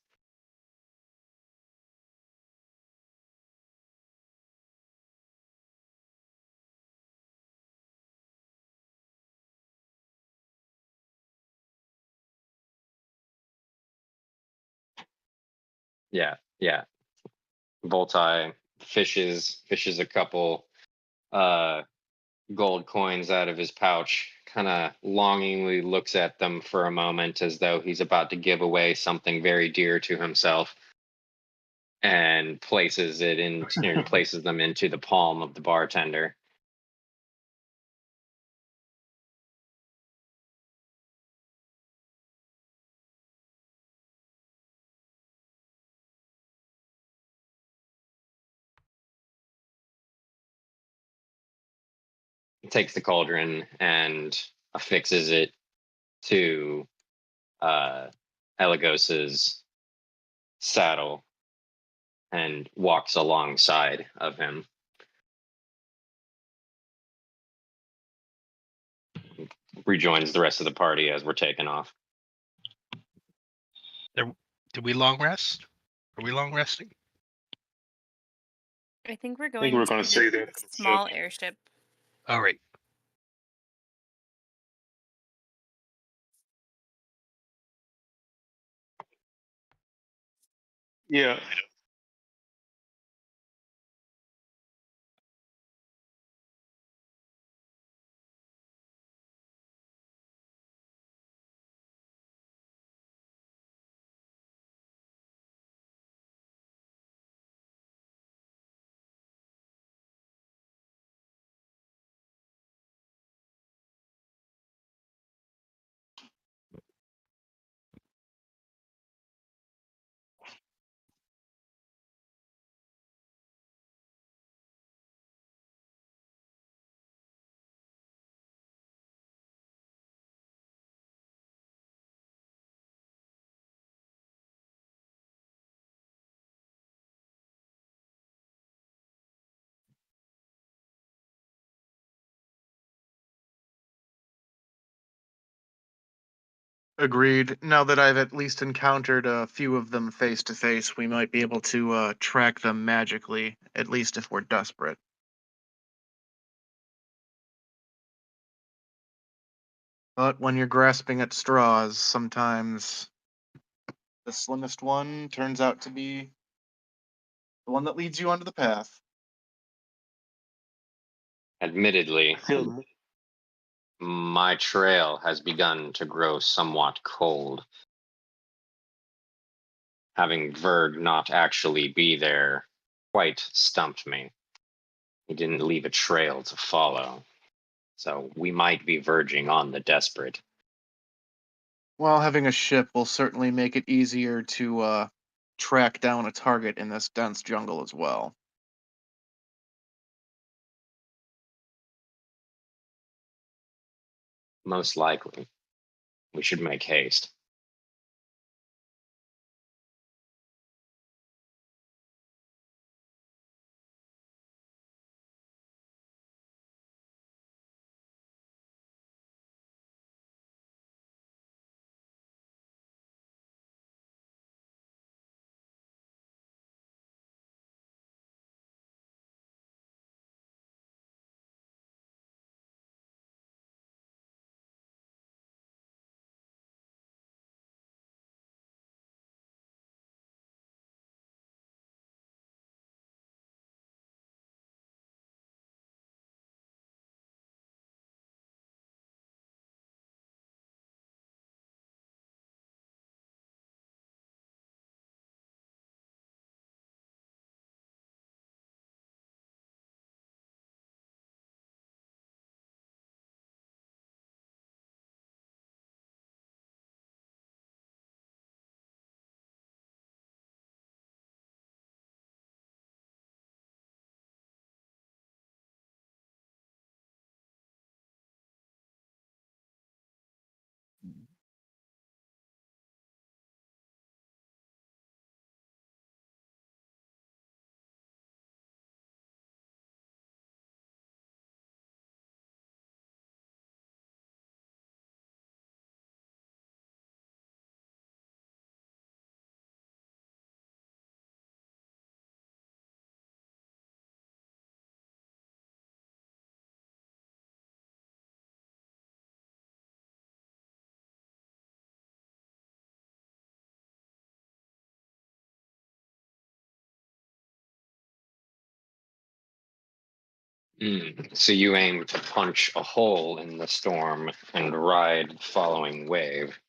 Yeah, yeah. Voltai fishes a couple uh gold coins out of his pouch, kind of longingly looks at them for a moment as though he's about to give away something very dear to himself, and places them into the palm of the bartender. He takes the cauldron and affixes it to uh, Elagos's saddle and walks alongside of him. Rejoins the rest of the party as we're taking off. Did we long rest? Are we long resting? I think we're I think going we're to gonna the say that. small airship. All right. Yeah. agreed. Now that I've at least encountered a few of them face to face, we might be able to track them magically, at least if we're desperate. But when you're grasping at straws, sometimes the slimmest one turns out to be the one that leads you onto the path. Admittedly, I feel my trail has begun to grow somewhat cold. Having Verg not actually be there quite stumped me. He didn't leave a trail to follow. So we might be verging on the desperate. While having a ship will certainly make it easier to track down a target in this dense jungle as well. Most likely. We should make haste. So you aim to punch a hole in the storm and ride the following wave.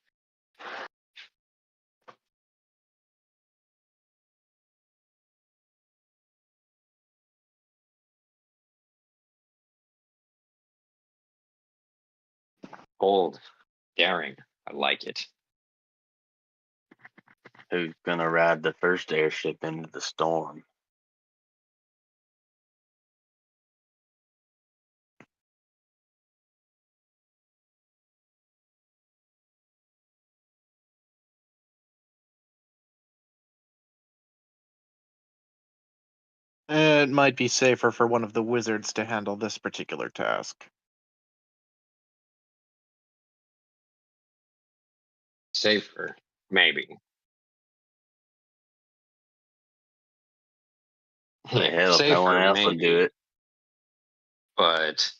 Bold, daring. I like it. Who's gonna ride the first airship into the storm? It might be safer for one of the wizards to handle this particular task. Safer, maybe. Hell, if no one Safer, else would do maybe. it. But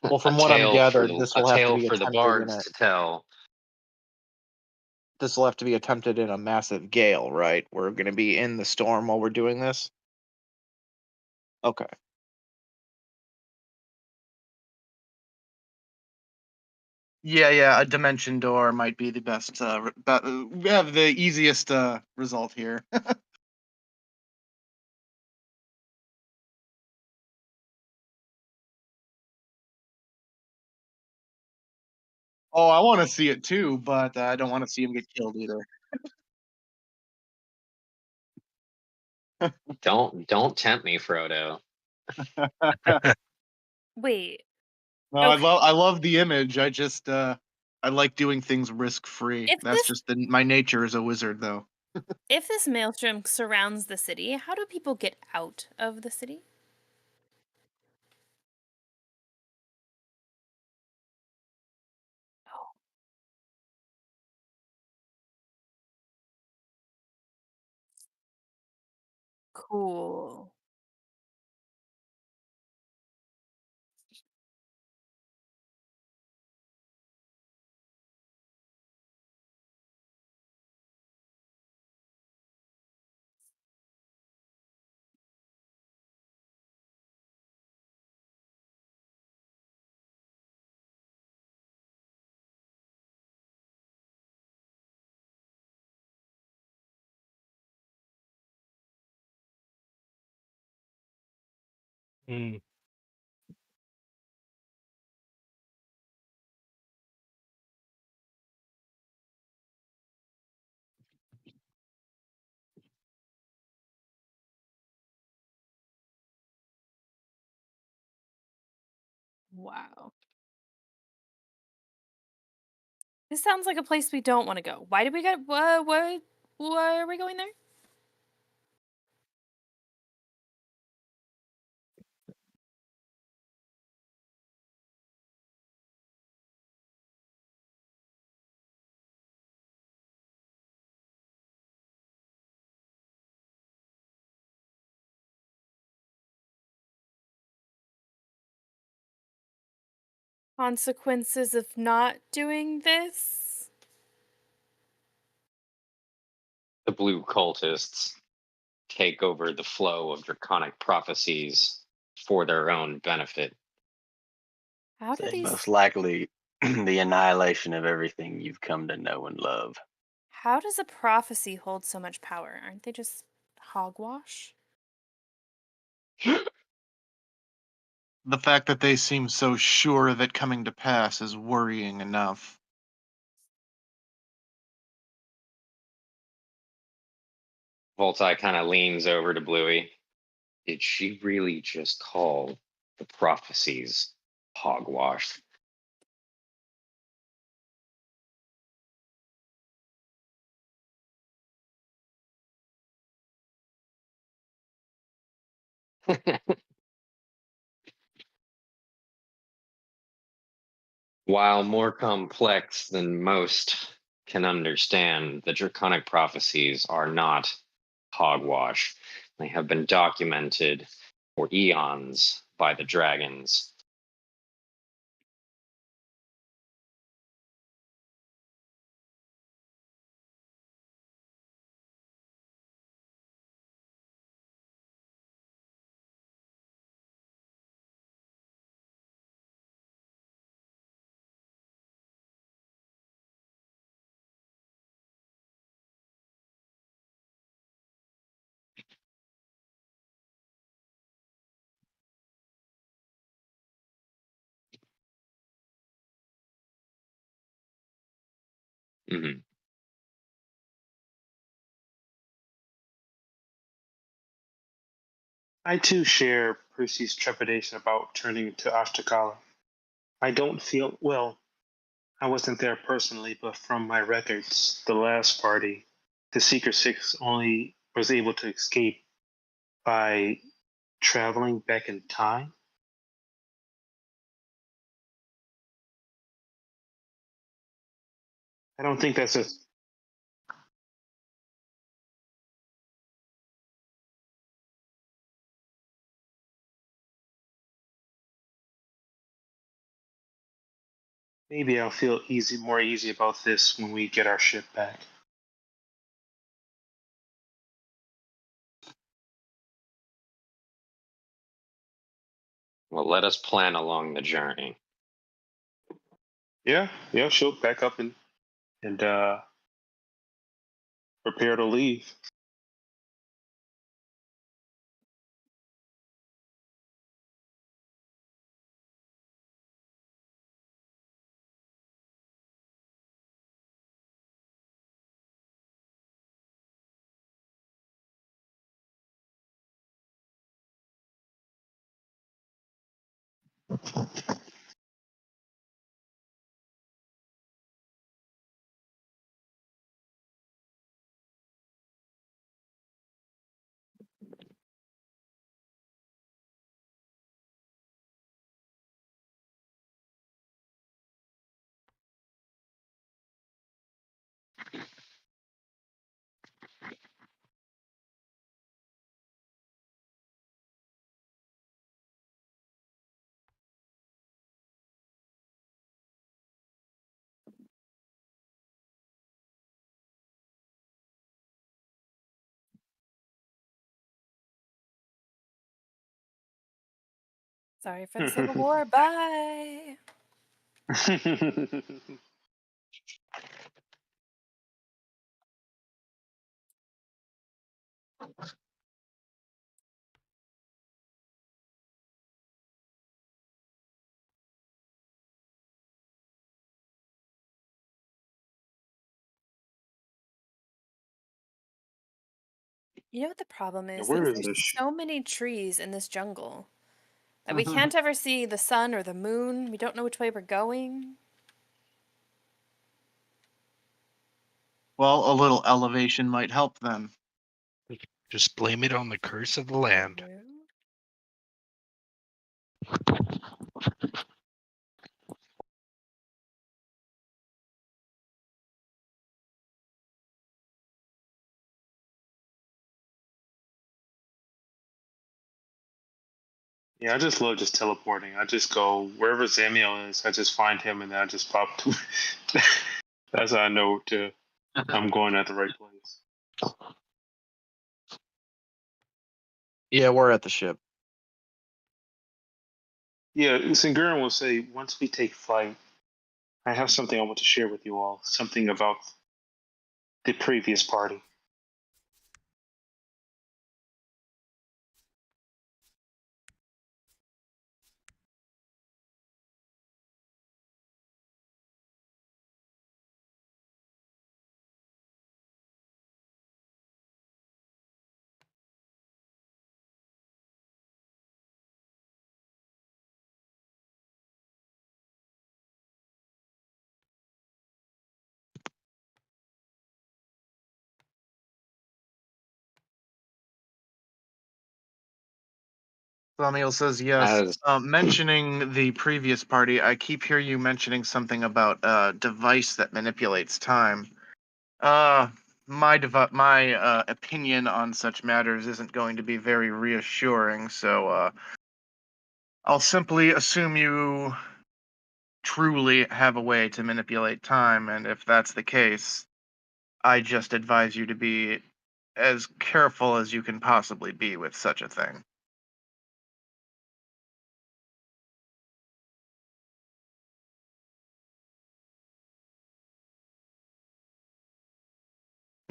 Well, from a what I'm tale for gathered, the this a will have to tale be for the attempted in bards a to tell. this will have to be attempted in a massive gale, right? We're going to be in the storm while we're doing this. Okay. Yeah, a dimension door might be the best. We have the easiest result here. Oh, I want to see it too, but I don't want to see him get killed either. Don't tempt me, Frodo. Wait. No, Okay. I love the image. I just I like doing things risk free. If That's this just my nature as a wizard, though. if this maelstrom surrounds the city, how do people get out of the city? Oh, cool. Hmm. Wow. This sounds like a place we don't want to go. Why did we get why are we going there? Consequences of not doing this? The blue cultists take over the flow of draconic prophecies for their own benefit. How do Say most these likely the annihilation of everything you've come to know and love. how does a prophecy hold so much power? Aren't they just hogwash? The fact that they seem so sure of it coming to pass is worrying enough. Voltai kind of leans over to Bluey. Did she really just call the prophecies hogwash? While more complex than most can understand, the draconic prophecies are not hogwash. They have been documented for eons by the dragons. Hmm. I too share Percy's trepidation about turning to Ashtakala. I don't feel well. I wasn't there personally, but from my records, the last party, the Seeker Six only was able to escape by traveling back in time. I don't think that's a. Maybe I'll feel more easy about this when we get our ship back. Well, let us plan along the journey. Yeah, she'll pack up and prepare to leave. Sorry for the Civil War. Bye. You know what the problem is? Where is There's this? so many trees in this jungle that we can't ever see the sun or the moon. We don't know which way we're going. Well, a little elevation might help then. Just blame it on the curse of the land. True. Yeah, I just love just teleporting. I just go wherever Zamiel is. I just find him and then I just pop to. That's how I know I'm going at the right place. Yeah, we're at the ship. Yeah, Singurin will say once we take flight, I have something I want to share with you all. Something about the previous party. Samuel says yes. As Mentioning the previous party, I keep hear you mentioning something about a device that manipulates time. My opinion on such matters isn't going to be very reassuring, so I'll simply assume you truly have a way to manipulate time, and if that's the case, I just advise you to be as careful as you can possibly be with such a thing.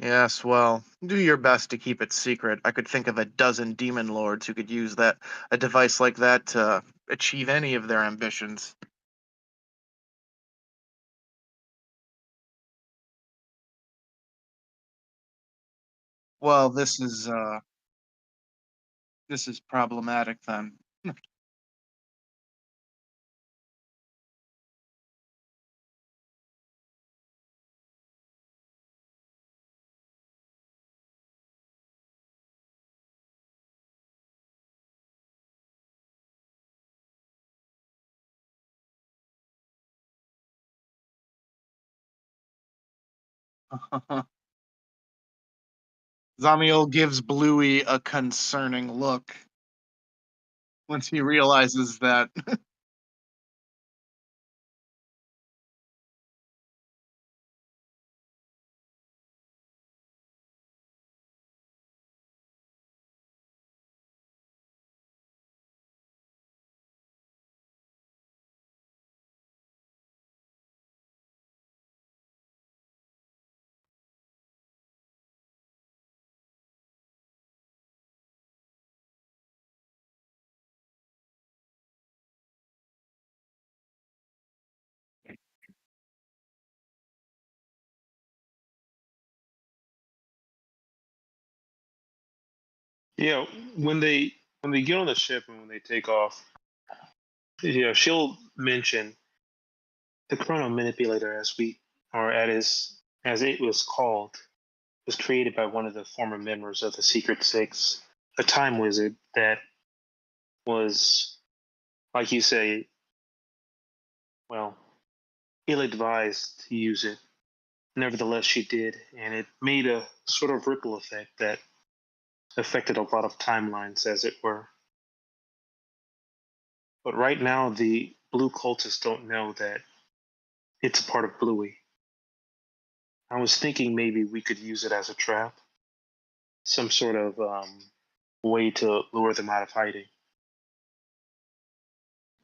Yes, well, do your best to keep it secret. I could think of a dozen demon lords who could use a device like that to achieve any of their ambitions. Well, this is problematic then. Zamiel gives Bluey a concerning look once he realizes that. Yeah, when they get on the ship and when they take off, yeah, she'll mention the chrono manipulator as we or as it was called was created by one of the former members of the Secret Six, a time wizard that was, like you say, well, ill-advised to use it. Nevertheless, she did, and it made a sort of ripple effect that affected a lot of timelines, as it were. But right now, the blue cultists don't know that it's a part of Bluey. I was thinking maybe we could use it as a trap, some sort of way to lure them out of hiding.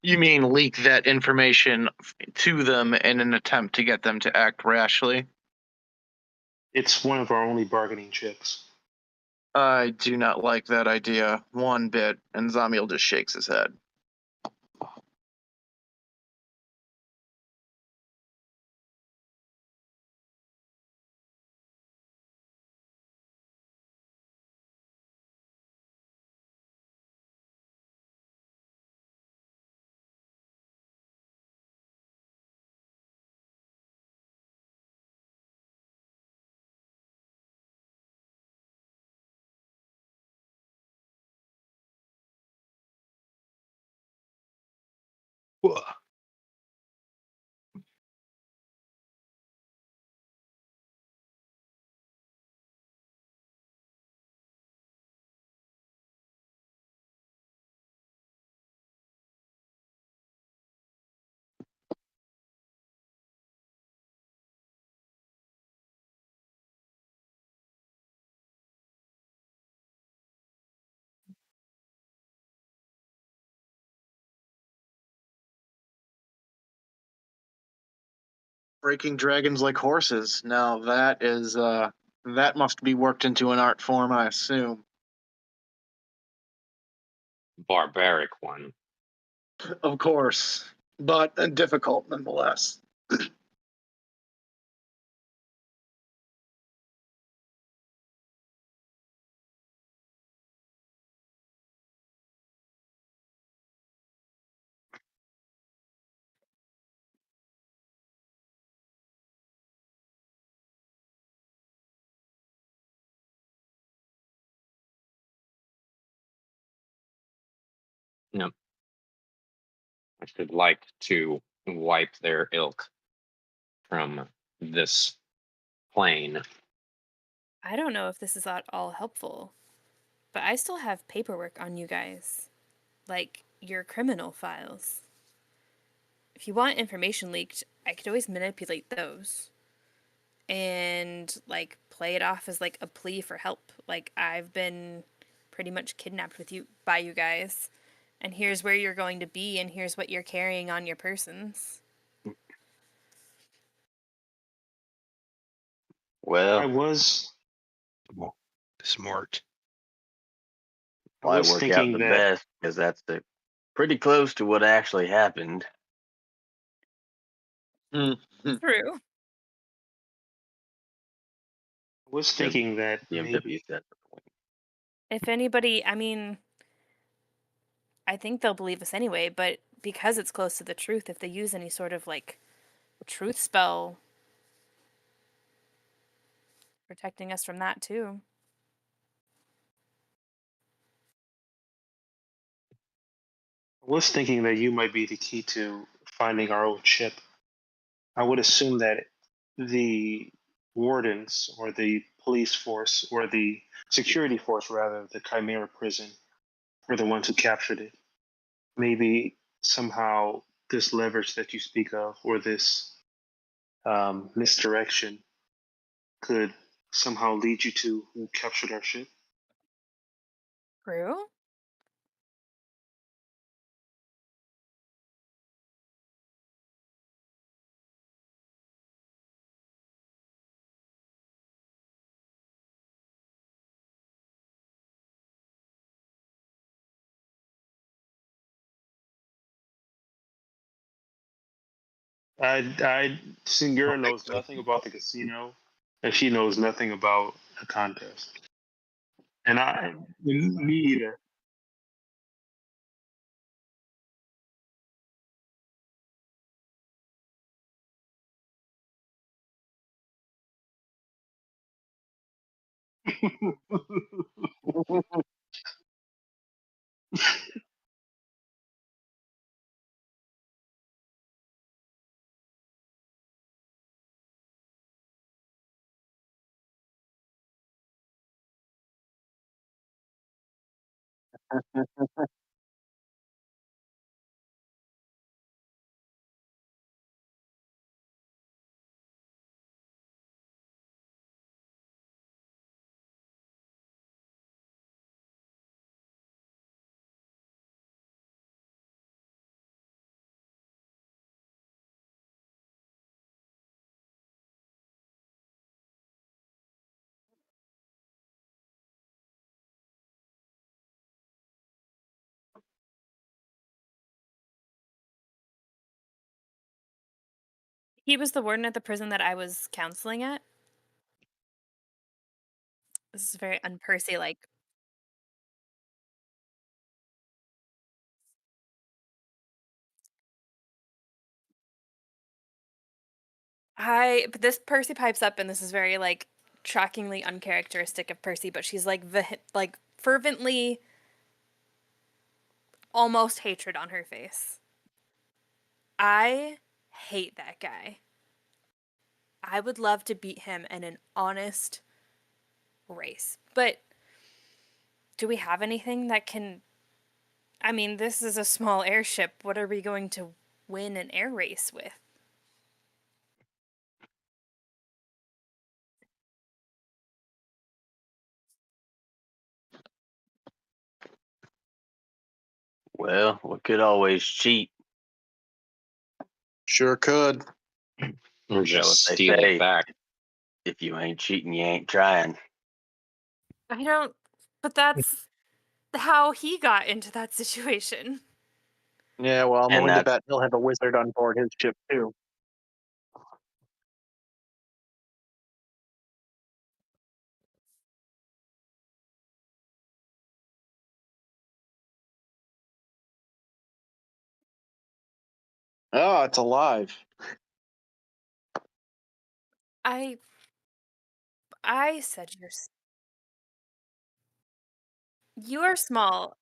You mean leak that information to them in an attempt to get them to act rashly? It's one of our only bargaining chips. I do not like that idea one bit, and Zamiel just shakes his head. Whoa. Breaking dragons like horses. Now that is that must be worked into an art form, I assume. Barbaric one. Of course, but difficult nonetheless. No, I should like to wipe their ilk from this plane. I don't know if this is at all helpful, but I still have paperwork on you guys, like your criminal files. If you want information leaked, I could always manipulate those and like play it off as like a plea for help. Like I've been pretty much kidnapped with you by you guys, and here's where you're going to be, and here's what you're carrying on your persons. I Well, was Smart. I why was work out thinking the that best? Because that's pretty close to what actually happened. True. I was thinking that BMW maybe said the point. If anybody, I mean, I think they'll believe us anyway, but because it's close to the truth, if they use any sort of like truth spell protecting us from that too. I was thinking that you might be the key to finding our old ship. I would assume that the wardens or the police force or the security force, rather, of the Chimera prison, were the ones who captured it. Maybe somehow this leverage that you speak of, or this misdirection, could somehow lead you to who captured our ship. True? Singura Don't think knows so. nothing about the casino, and she knows nothing about the contest. And me either. He was the warden at the prison that I was counseling at. This is very un-Percy like. But this Percy pipes up, and this is very like shockingly uncharacteristic of Percy, but she's like like fervently, almost hatred on her face. I hate that guy. I would love to beat him in an honest race. But do we have anything that can. I mean, this is a small airship. What are we going to win an air race with? Well, we could always cheat. Sure could. Or So just if they steal say- it back. If you ain't cheating, you ain't trying. I don't. But that's how he got into that situation. Yeah, well, I'm And willing to that's- bet he'll have a wizard on board his ship too. Oh, it's alive. I said you are small,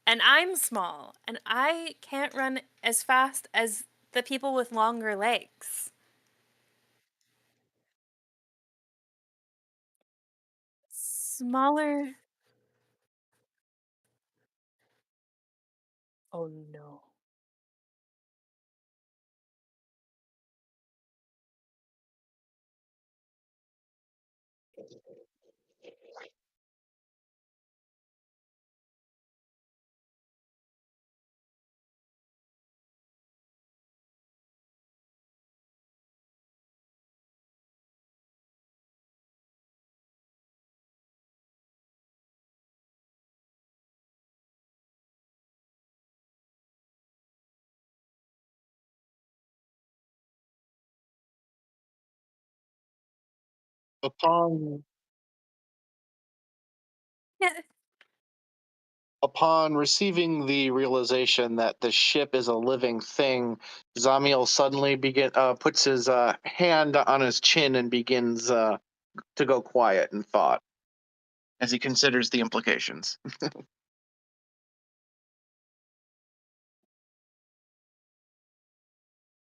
and I'm small, and I can't run as fast as the people with longer legs. Smaller. Oh no. Upon Yeah. upon receiving the realization that the ship is a living thing, Zamiel suddenly puts his hand on his chin and begins to go quiet in thought as he considers the implications.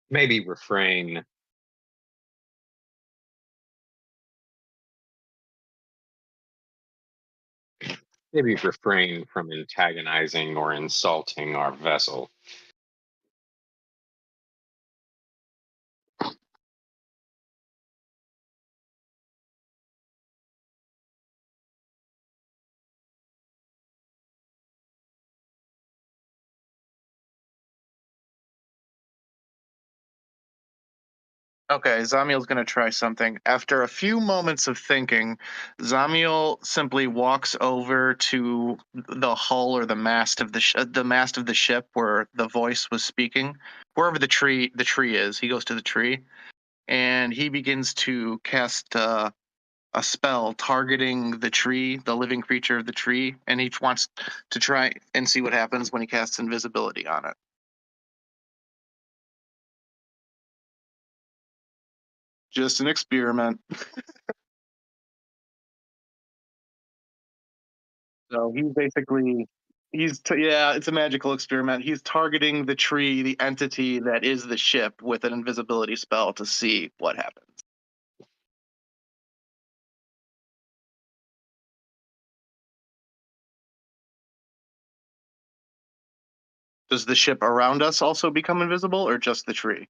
Maybe refrain. Maybe refrain from antagonizing or insulting our vessel. Okay, Zamiel's going to try something. After a few moments of thinking, Zamiel simply walks over to the hull or the mast of the mast of the ship where the voice was speaking, wherever the tree is. He goes to the tree, and he begins to cast a spell targeting the tree, the living creature of the tree, and he wants to try and see what happens when he casts invisibility on it. Just an experiment. So yeah, it's a magical experiment. He's targeting the tree, the entity that is the ship, with an invisibility spell to see what happens. Does the ship around us also become invisible, or just the tree?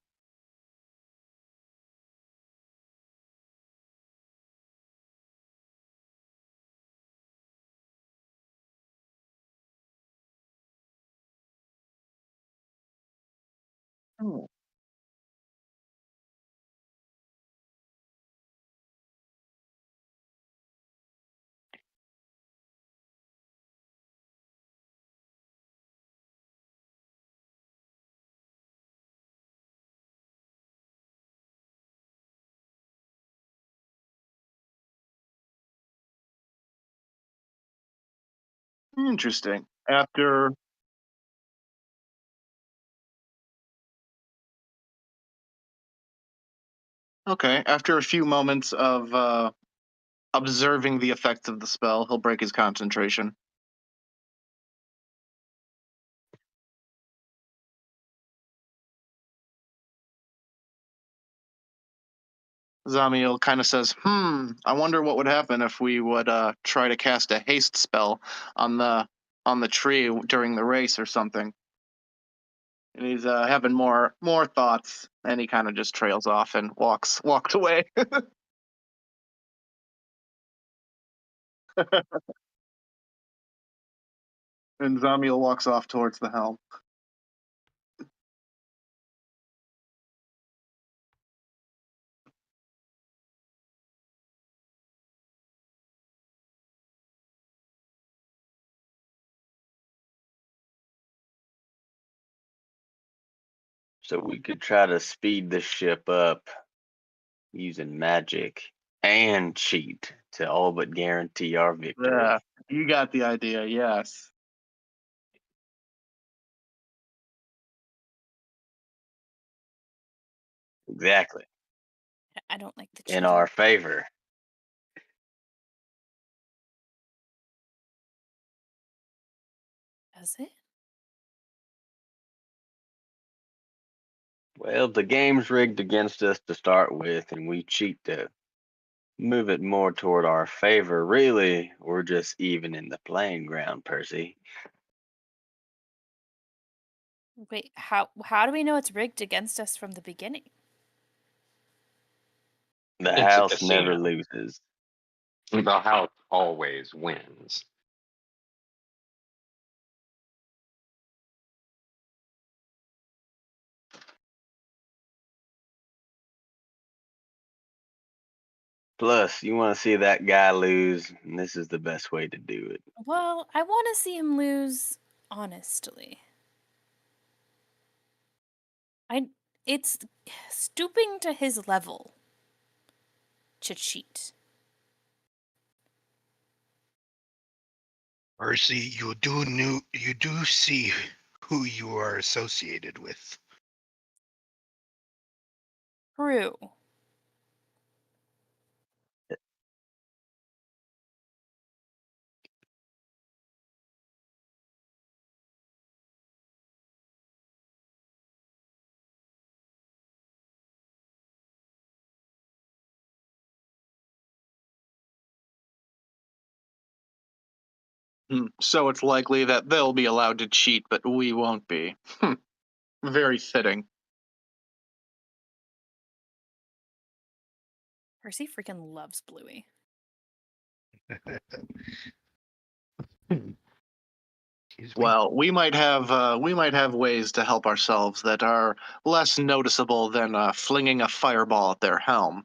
Hmm. Interesting. After a few moments of observing the effects of the spell, he'll break his concentration. Zamiel kind of says, I wonder what would happen if we would try to cast a haste spell on the tree during the race or something." And he's having more thoughts, and he kind of just trails off and walks away. And Zamiel walks off towards the helm. So we could try to speed the ship up using magic and cheat to all but guarantee our victory. Yeah, you got the idea. Yes. Exactly. I don't like the In cheating. our favor. Does it? Well, the game's rigged against us to start with, and we cheat to move it more toward our favor. Really, we're just even in the playing ground, Percy. Wait, how do we know it's rigged against us from the beginning? The It's a house never casino. loses. The house always wins. Plus, you want to see that guy lose, and this is the best way to do it. Well, I want to see him lose honestly. It's stooping to his level to cheat. Percy, you do see who you are associated with. True. So it's likely that they'll be allowed to cheat, but we won't be. Very fitting. Percy freaking loves Bluey. Excuse me. Well, we might have ways to help ourselves that are less noticeable than flinging a fireball at their helm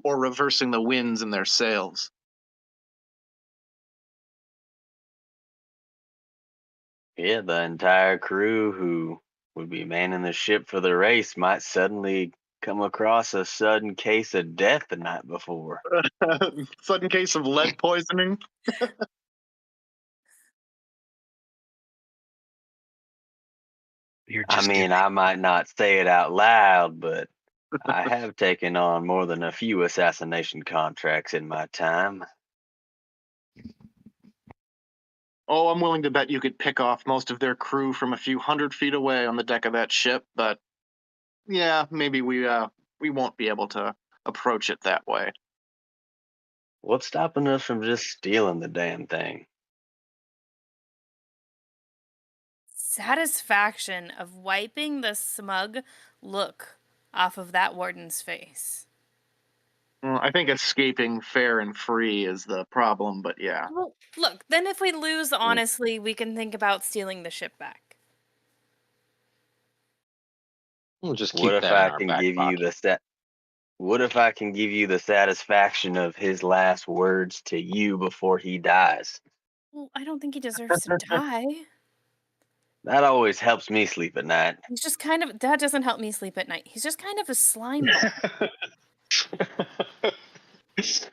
or reversing the winds in their sails. Yeah, the entire crew who would be manning the ship for the race might suddenly come across a sudden case of death the night before. Sudden case of lead poisoning. You're I just mean, giving. I might not say it out loud, but I have taken on more than a few assassination contracts in my time. Oh, I'm willing to bet you could pick off most of their crew from a few 100 feet away on the deck of that ship, but yeah, maybe we won't be able to approach it that way. What's stopping us from just stealing the damn thing? Satisfaction of wiping the smug look off of that warden's face. Well, I think escaping fair and free is the problem, but yeah. Well, look, then if we lose Mm. honestly, we can think about stealing the ship back. We'll just What keep if that in I our can back give you pocket. What if I can give you the satisfaction of his last words to you before he dies? Well, I don't think he deserves to die. That always helps me sleep at night. He's just kind of, that doesn't help me sleep at night. He's just kind of a slime ball.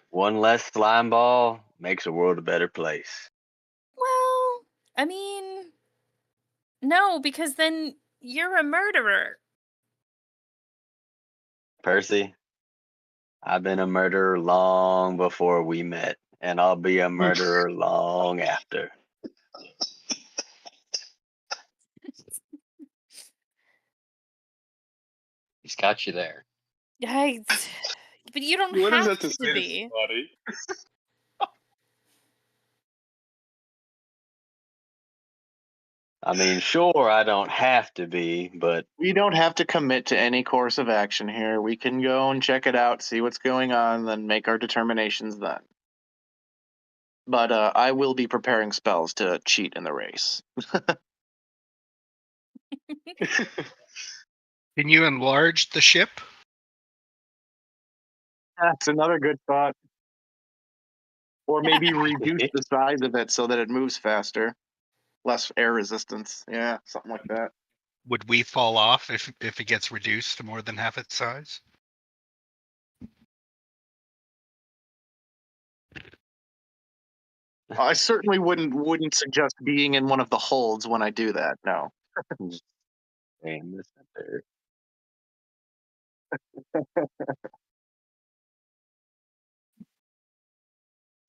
One less slime ball makes the world a better place. Well, I mean, no, because then you're a murderer. Percy, I've been a murderer long before we met, and I'll be a murderer long after. He's got you there. But you don't What is have that to to say to be. somebody? I mean, sure, I don't have to be, but We don't have to commit to any course of action here. We can go and check it out, see what's going on, then make our determinations then. But I will be preparing spells to cheat in the race. Can you enlarge the ship? That's another good thought. Or maybe reduce the size of it so that it moves faster. Less air resistance. Yeah, something like that. Would we fall off if it gets reduced to more than half its size? I certainly wouldn't suggest being in one of the holds when I do that. No. damn, this up there.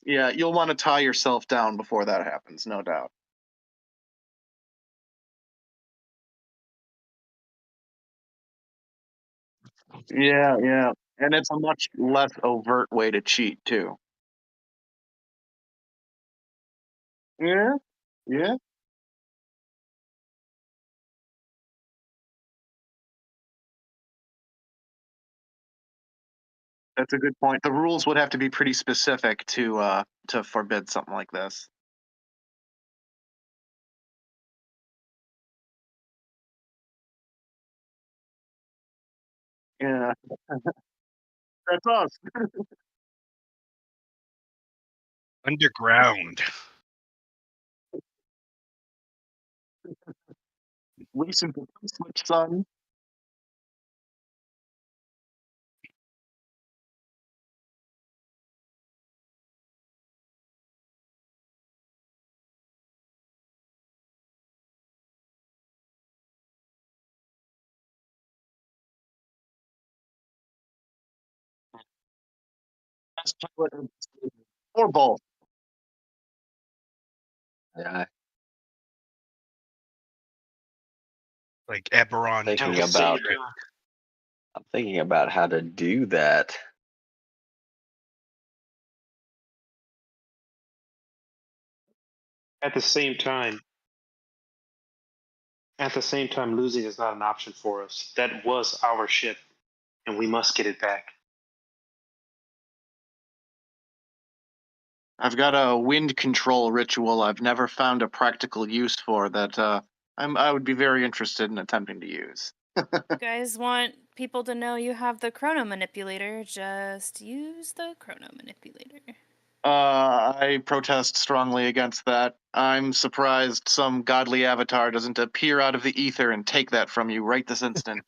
Yeah, you'll want to tie yourself down before that happens, no doubt. Yeah, yeah. And it's a much less overt way to cheat too. Yeah, yeah. That's a good point. The rules would have to be pretty specific to forbid something like this. Yeah, that's us. Underground. Recent switch, son. Best pilot in the season. Or both. Yeah, Like Eberron Thinking At took the same about- secret. time, I'm thinking about how to do that. at the same time, at the same time, losing is not an option for us. That was our ship, and we must get it back. I've got a wind control ritual I've never found a practical use for that I would be very interested in attempting to use. You guys want people to know you have the chrono manipulator, just use the chrono manipulator. I protest strongly against that. I'm surprised some godly avatar doesn't appear out of the ether and take that from you right this instant.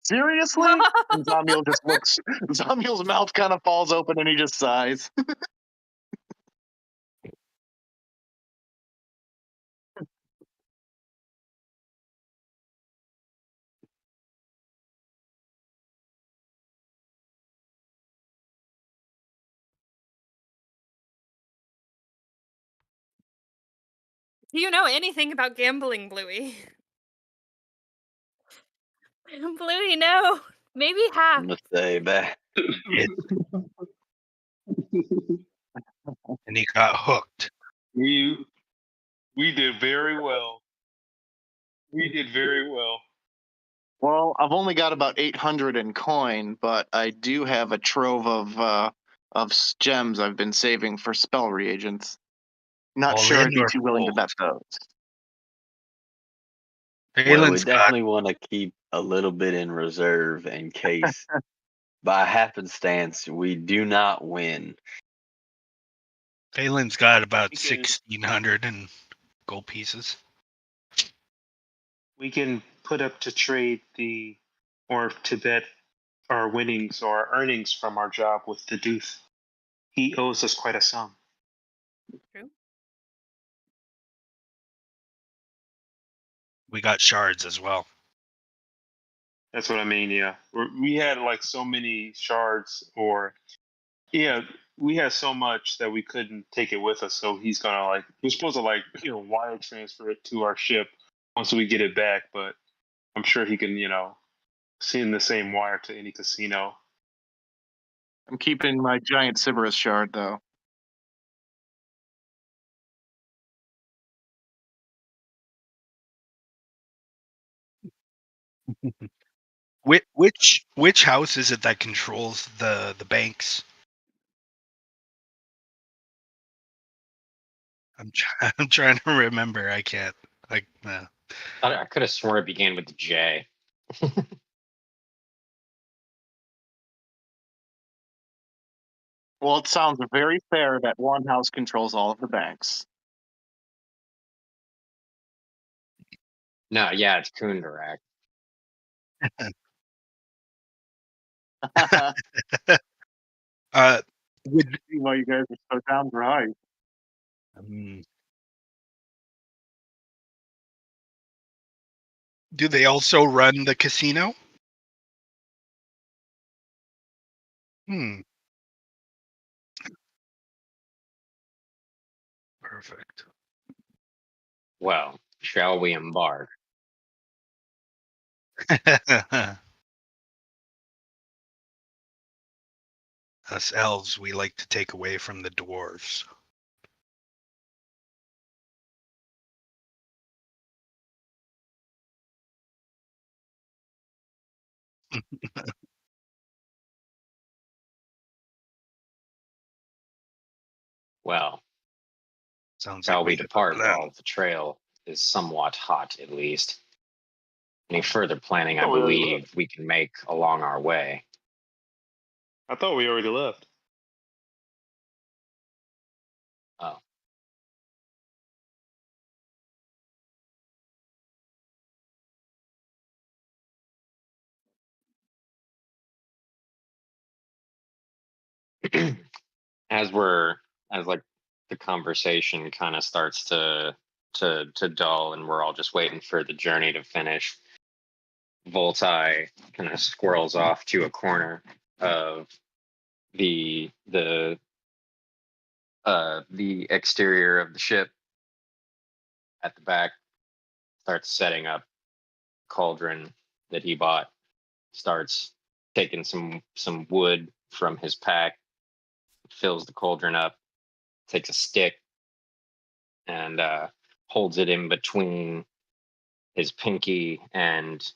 Seriously? And Zamiel just looks. Zamiel's mouth kind of falls open and he just sighs. Do you know anything about gambling, Bluey? Bluey, no. Maybe half. I'm gonna say that. And he got hooked. We did very well. We did very well. Well, I've only got about 800 in coin, but I do have a trove of gems I've been saving for spell reagents. Not All sure in I'd be or too willing to full? bet those. Well, we Phelan's got definitely want to keep a little bit in reserve in case, by happenstance, we do not win. Phelan's got about We can- 1,600 in gold pieces. We can put up to trade or to bet our winnings or our earnings from our job with the Dooth. He owes us quite a sum. True. We got shards as well. That's what I mean. Yeah, we had like so many shards, we had so much that we couldn't take it with us. So he's gonna we're supposed to wire transfer it to our ship once we get it back. But I'm sure he can send the same wire to any casino. I'm keeping my giant Sybaris shard, though. Which house is it that controls the banks? I'm trying to remember. I can't. I could have sworn it began with J. Well, it sounds very fair that one house controls all of the banks. No, yeah, it's Kundarak. Would See why you guys are so down for hype. do they also run the casino? Perfect. Well, shall we embark? Us elves, we like to take away from the dwarves. Well, Sounds shall like we got a depart plan. while the trail is somewhat hot, at least? Any further planning, I Oh, we already believe, we can make along our way. I thought we already left. Oh. as the conversation kind of starts to dull and we're all just waiting for the journey to finish, Voltai kind of squirrels off to a corner of the exterior of the ship at the back, starts setting up cauldron that he bought, starts taking some wood from his pack, fills the cauldron up, takes a stick and holds it in between his pinky and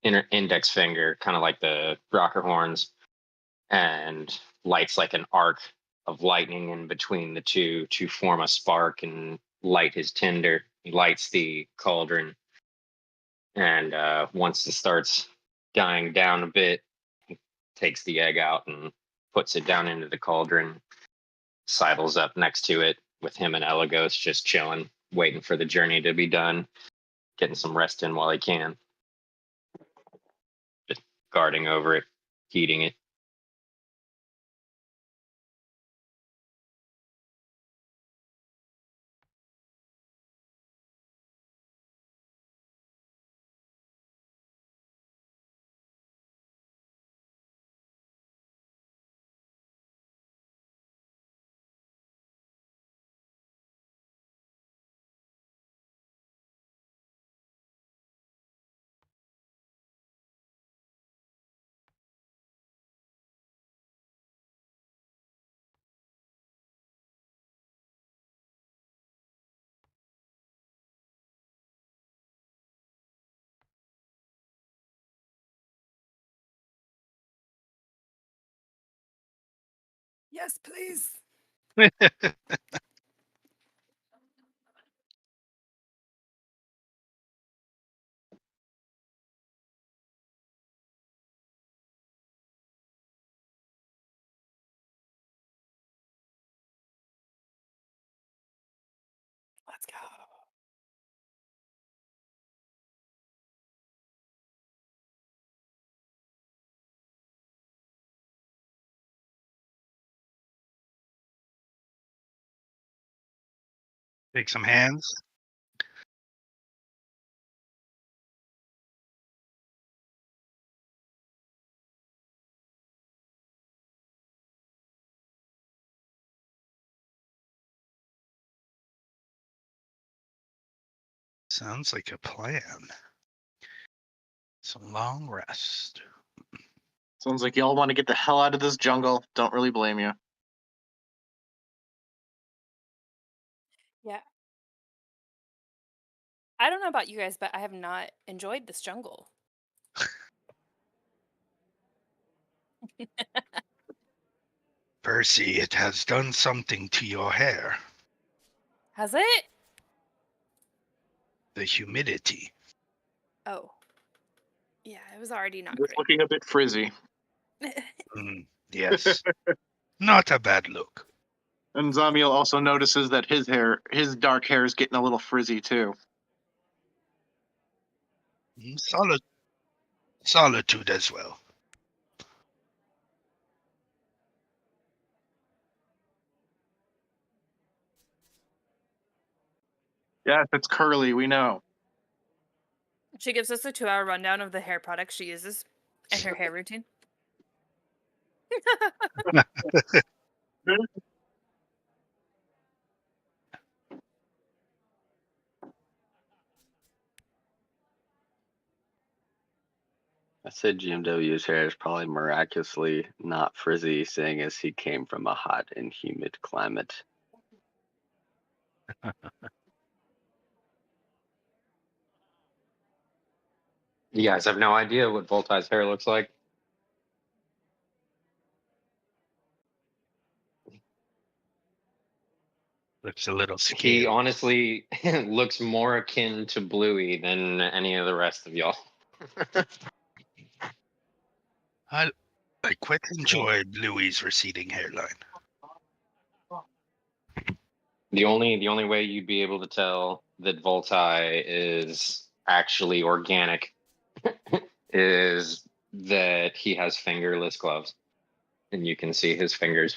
index finger, kind of like the rocker horns, and lights like an arc of lightning in between the two to form a spark and light his tinder. He lights the cauldron, and once it starts dying down a bit, he takes the egg out and puts it down into the cauldron, sidles up next to it with him and Elagos just chilling, waiting for the journey to be done, getting some rest in while he can. Just guarding over it, heating it. Yes, please. Let's go. Take some hands. Sounds like a plan. Some long rest. Sounds like y'all want to get the hell out of this jungle. Don't really blame you. Yeah. I don't know about you guys, but I have not enjoyed this jungle. Percy, it has done something to your hair. Has it? The humidity. Oh. Yeah, it was already not It's great. looking a bit frizzy. Yes. Not a bad look. And Zamiel also notices that his dark hair is getting a little frizzy too. Solitude as well. Yes, it's curly, we know. She gives us a 2-hour rundown of the hair products she uses and her hair routine. I said GMW's hair is probably miraculously not frizzy, seeing as he came from a hot and humid climate. You guys have no idea what Voltai's hair looks like. Looks a little He scary. honestly looks more akin to Bluey than any of the rest of y'all. I quite enjoyed Louis' receding hairline. The only way you'd be able to tell that Voltai is actually organic is that he has fingerless gloves, and you can see his fingers.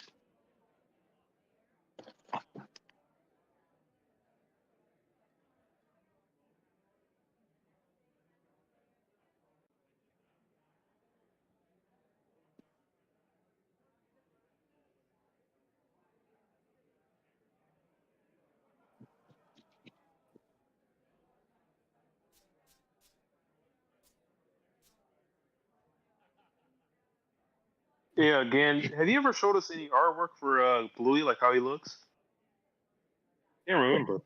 Yeah, again, have you ever showed us any artwork for Bluey, like how he looks? Can't remember.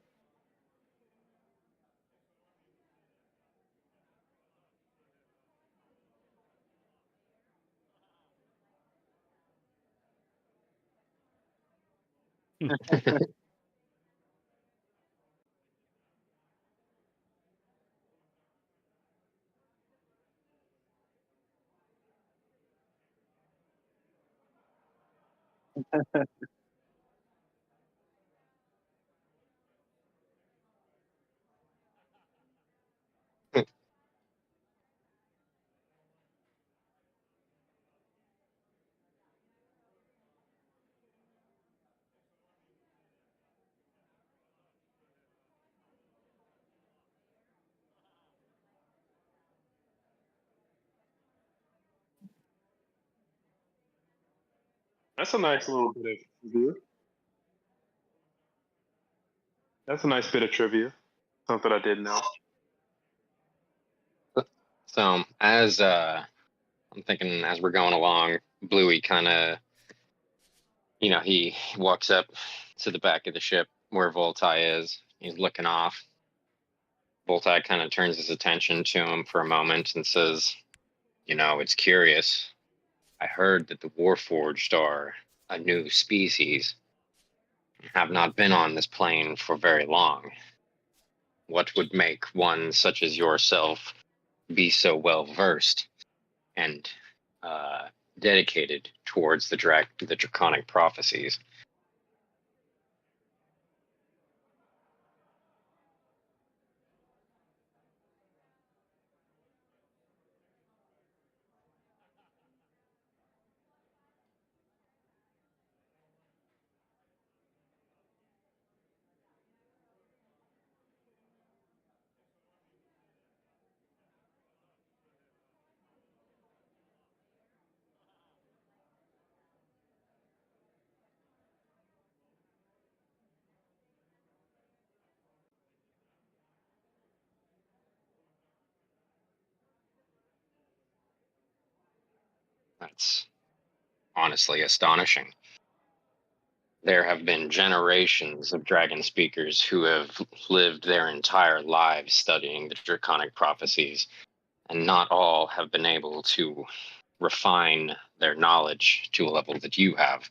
That's a nice little bit of trivia. That's a nice bit of trivia. Something I didn't know. So as I'm thinking as we're going along, Bluey kind of, he walks up to the back of the ship where Voltai is. He's looking off. Voltai kind of turns his attention to him for a moment and says, it's curious. I heard that the Warforged are a new species, have not been on this plane for very long. What would make one such as yourself be so well versed and uh, dedicated towards the draconic prophecies? That's honestly astonishing. There have been generations of dragon speakers who have lived their entire lives studying the draconic prophecies, and not all have been able to refine their knowledge to a level that you have.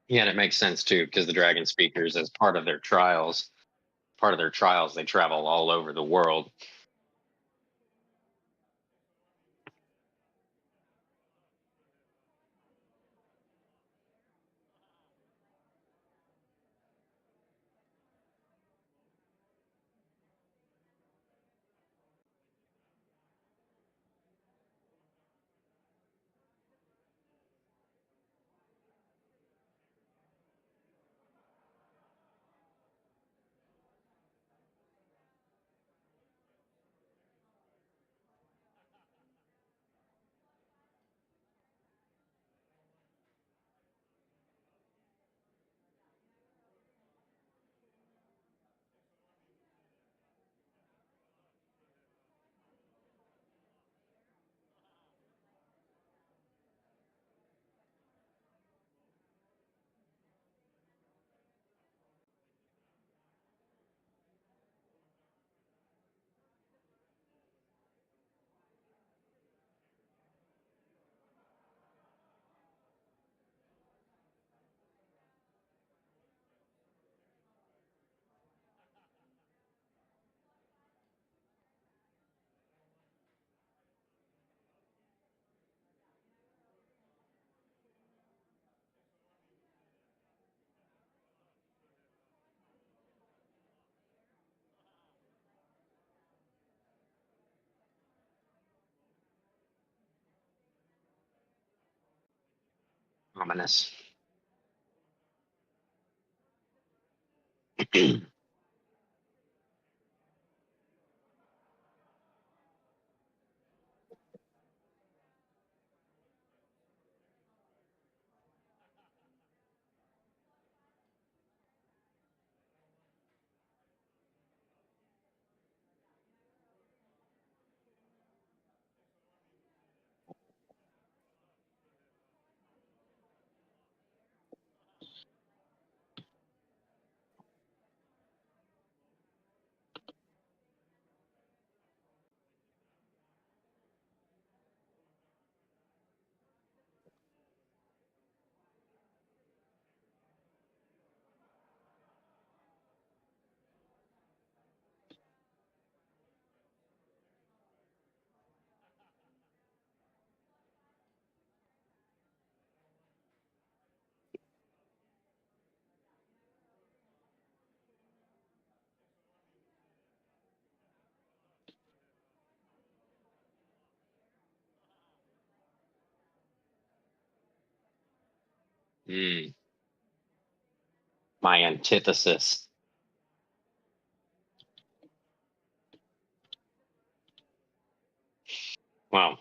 Yeah, and it makes sense too, because the dragon speakers, as part of their trials, they travel all over the world. Ominous. Mm, my antithesis. Well,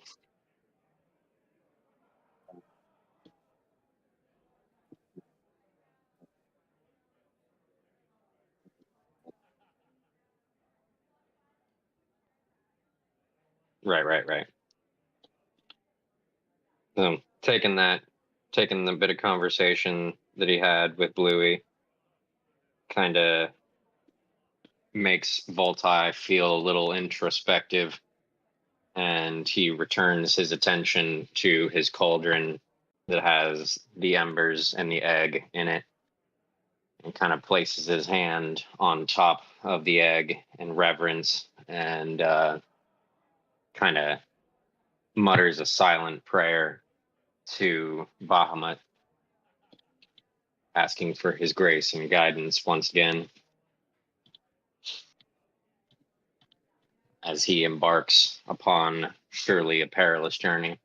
right. So taking the bit of conversation that he had with Bluey, kind of makes Voltai feel a little introspective, and he returns his attention to his cauldron that has the embers and the egg in it, and kind of places his hand on top of the egg in reverence, and kind of mutters a silent prayer to Bahamut, asking for his grace and guidance once again as he embarks upon surely a perilous journey.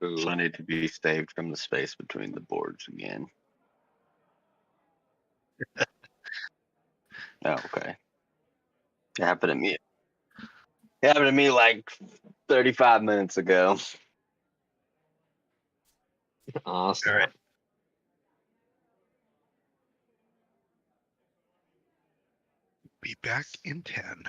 So I Ooh. need to be saved from the space between the boards again. Oh, okay. It happened to me. It happened to me like 35 minutes ago. Awesome. All right. Be back in 10.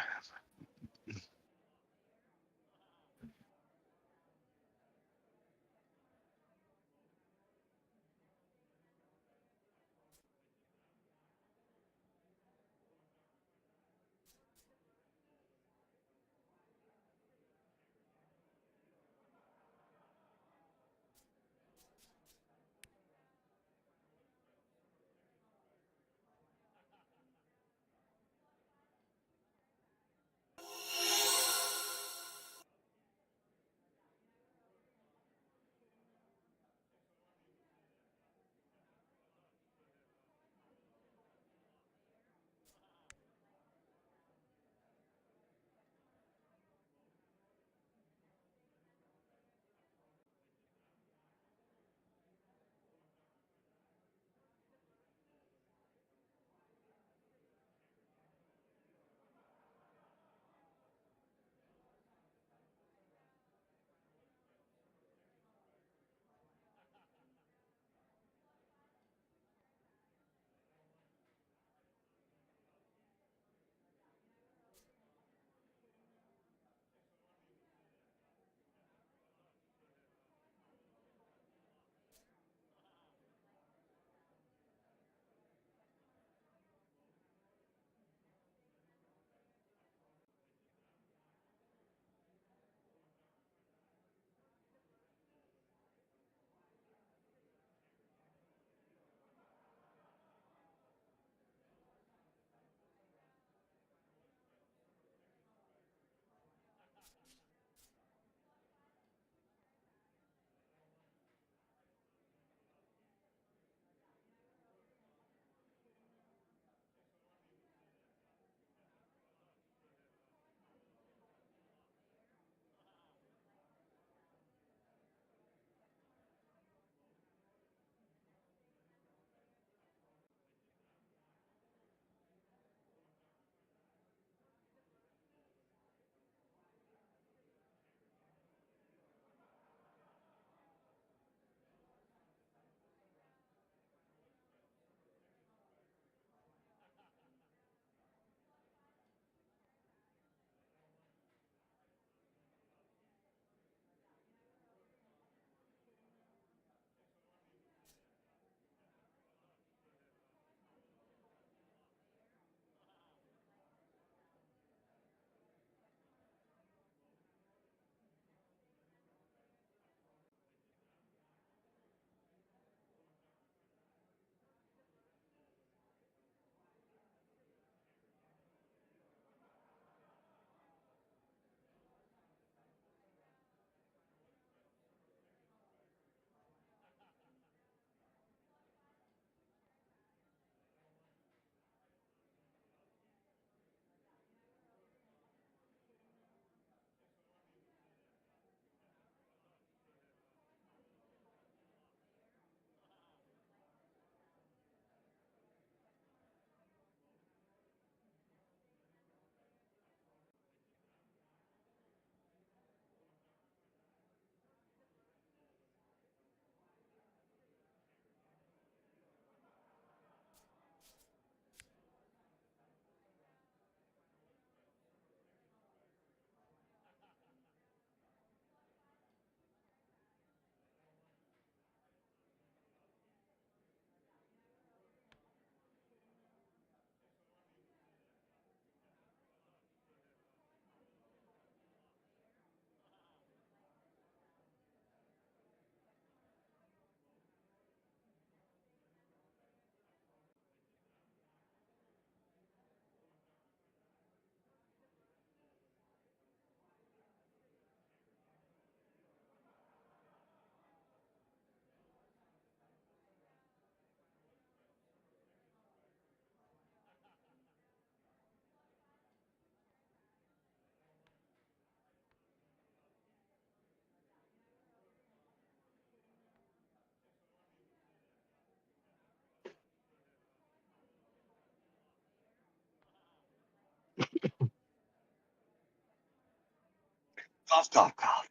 Cough, cough, cough.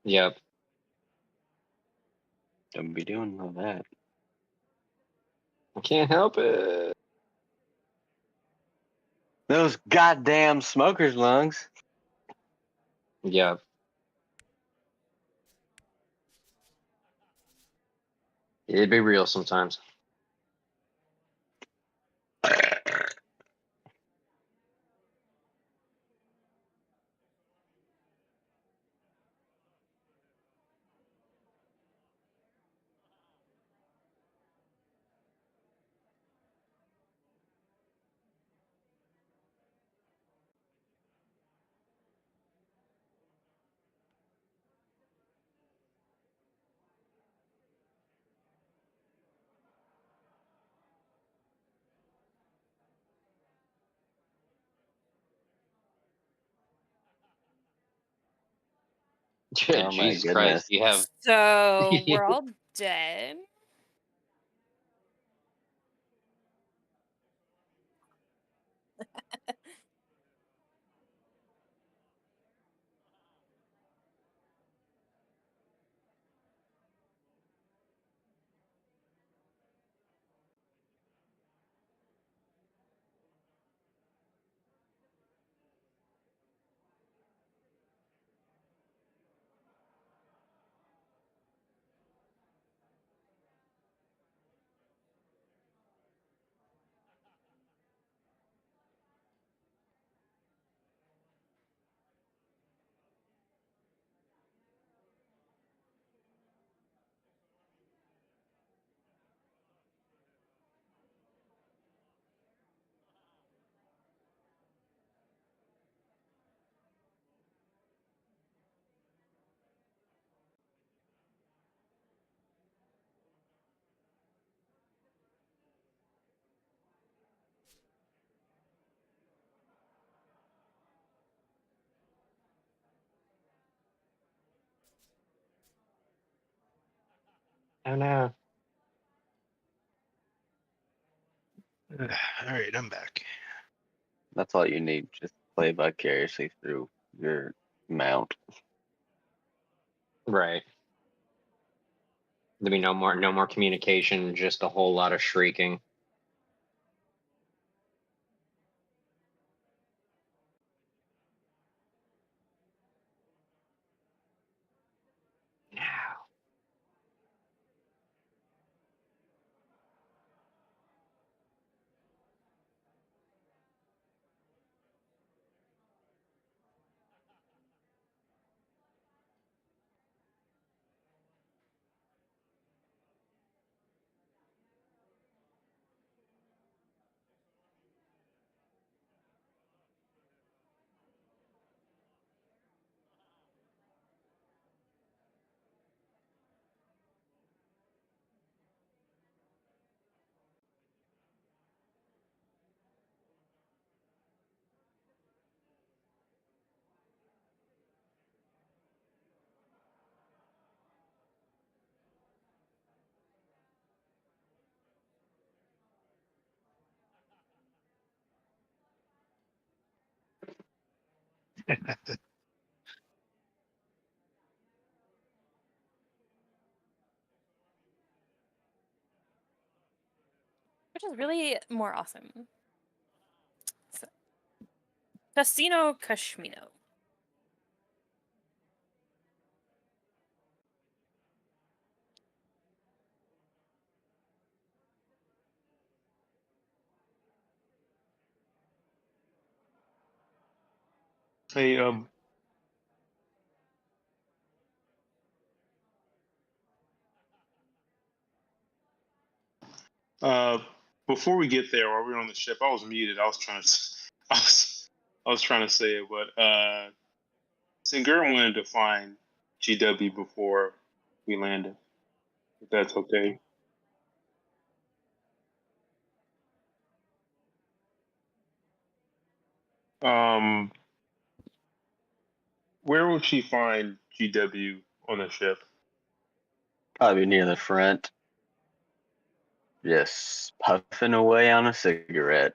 Yep. Don't be doing all that. I can't help it. Those goddamn smoker's lungs. Yep. It'd be real sometimes. Oh my Jesus goodness. Christ. You have So we're all dead. oh no. All right, I'm back. That's all you need. Just play vicariously through your mount. Right. There'll be no more communication, just a whole lot of shrieking. Now. Which is really more awesome. So, Casino Kashmino. Hey, uh, before we get there, while we were on the ship, I was muted. I was trying to, I was trying to say it, but Singer wanted to find GW before we landed. If that's okay. Um, where would she find GW on the ship? Probably near the front. Just puffing away on a cigarette.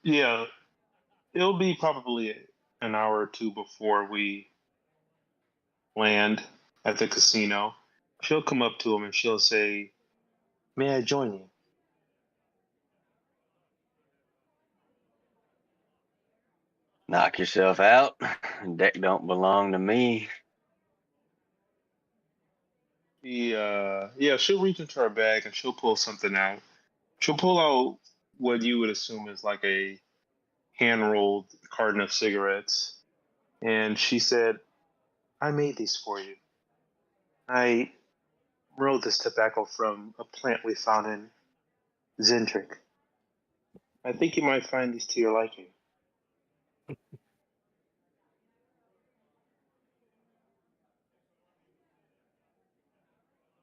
Yeah. it'll be probably an hour or two before we land at the casino. She'll come up to him and she'll say, "May I join you?" Knock yourself out. Deck don't belong to me. Yeah, she'll reach into her bag and she'll pull something out. She'll pull out what you would assume is like a hand rolled carton of cigarettes. And she said, "I made these for you. I rolled this tobacco from a plant we found in Zendrick. I think you might find these to your liking."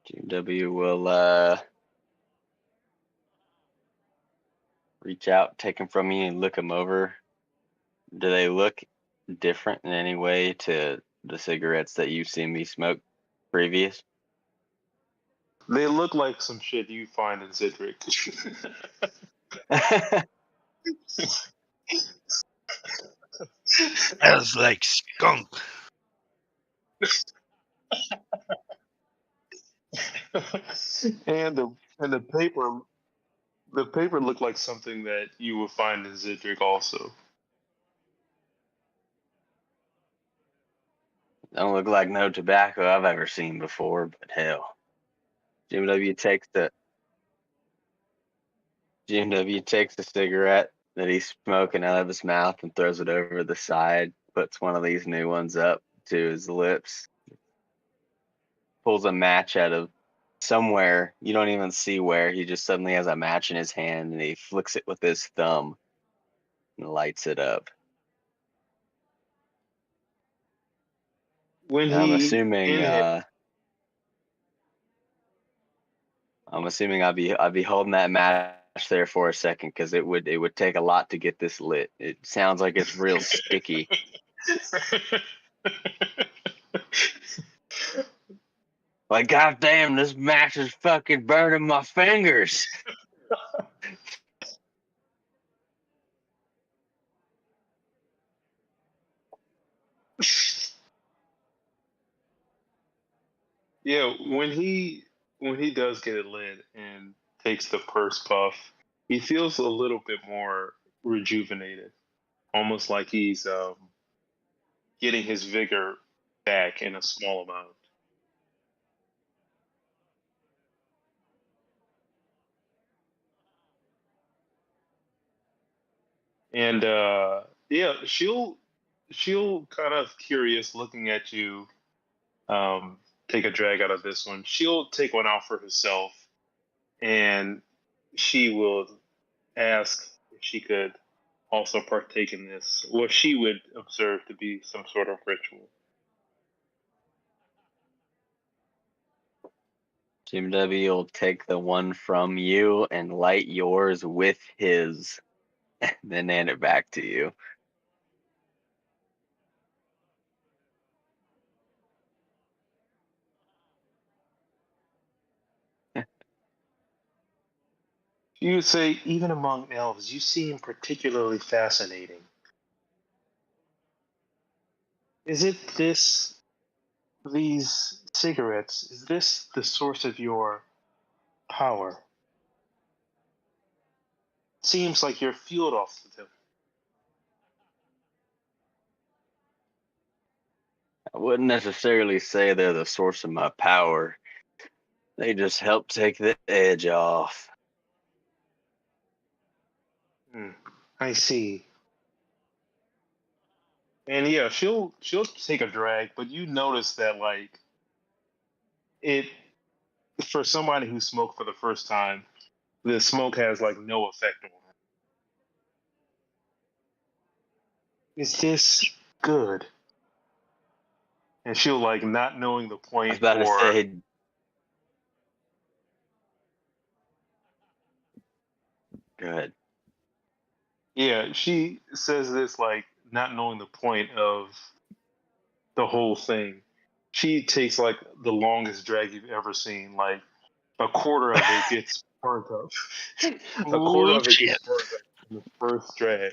GW will reach out, take them from you, and look them over. Do they look different in any way to the cigarettes that you've seen me smoke previous? They look like some shit you find in Zendrick. Smells like skunk. and the paper looked like something that you would find in Zendrick also. Don't look like no tobacco I've ever seen before, but hell. GMW takes the cigarette that he's smoking out of his mouth and throws it over the side, puts one of these new ones up to his lips, pulls a match out of somewhere. You don't even see where. He just suddenly has a match in his hand and he flicks it with his thumb and lights it up. When Now, he inhaled, I'm assuming I'll be holding that match there for a second because it would take a lot to get this lit. It sounds like it's real sticky. Like, goddamn, this match is fucking burning my fingers. yeah, when he does get it lit and takes the first puff, he feels a little bit more rejuvenated, almost like he's getting his vigor back in a small amount. And yeah, she'll kind of curious looking at you. Take a drag out of this one. She'll take one out for herself, and she will ask if she could also partake in this, what she would observe to be some sort of ritual. Jim W will take the one from you and light yours with his, and then hand it back to you. You would say, even among elves, you seem particularly fascinating. Is it these cigarettes, is this the source of your power? Seems like you're fueled off of them. I wouldn't necessarily say they're the source of my power. They just help take the edge off. I see. And yeah, she'll take a drag, but you notice that like it for somebody who smoked for the first time, the smoke has like no effect on her. Is this good? And she'll like not knowing the I was point about to or say, go ahead. yeah, she says this like not knowing the point of the whole thing. She takes like the longest drag you've ever seen. Like a quarter of it gets burnt up. A quarter Oh of it gets shit. burnt up in the first drag.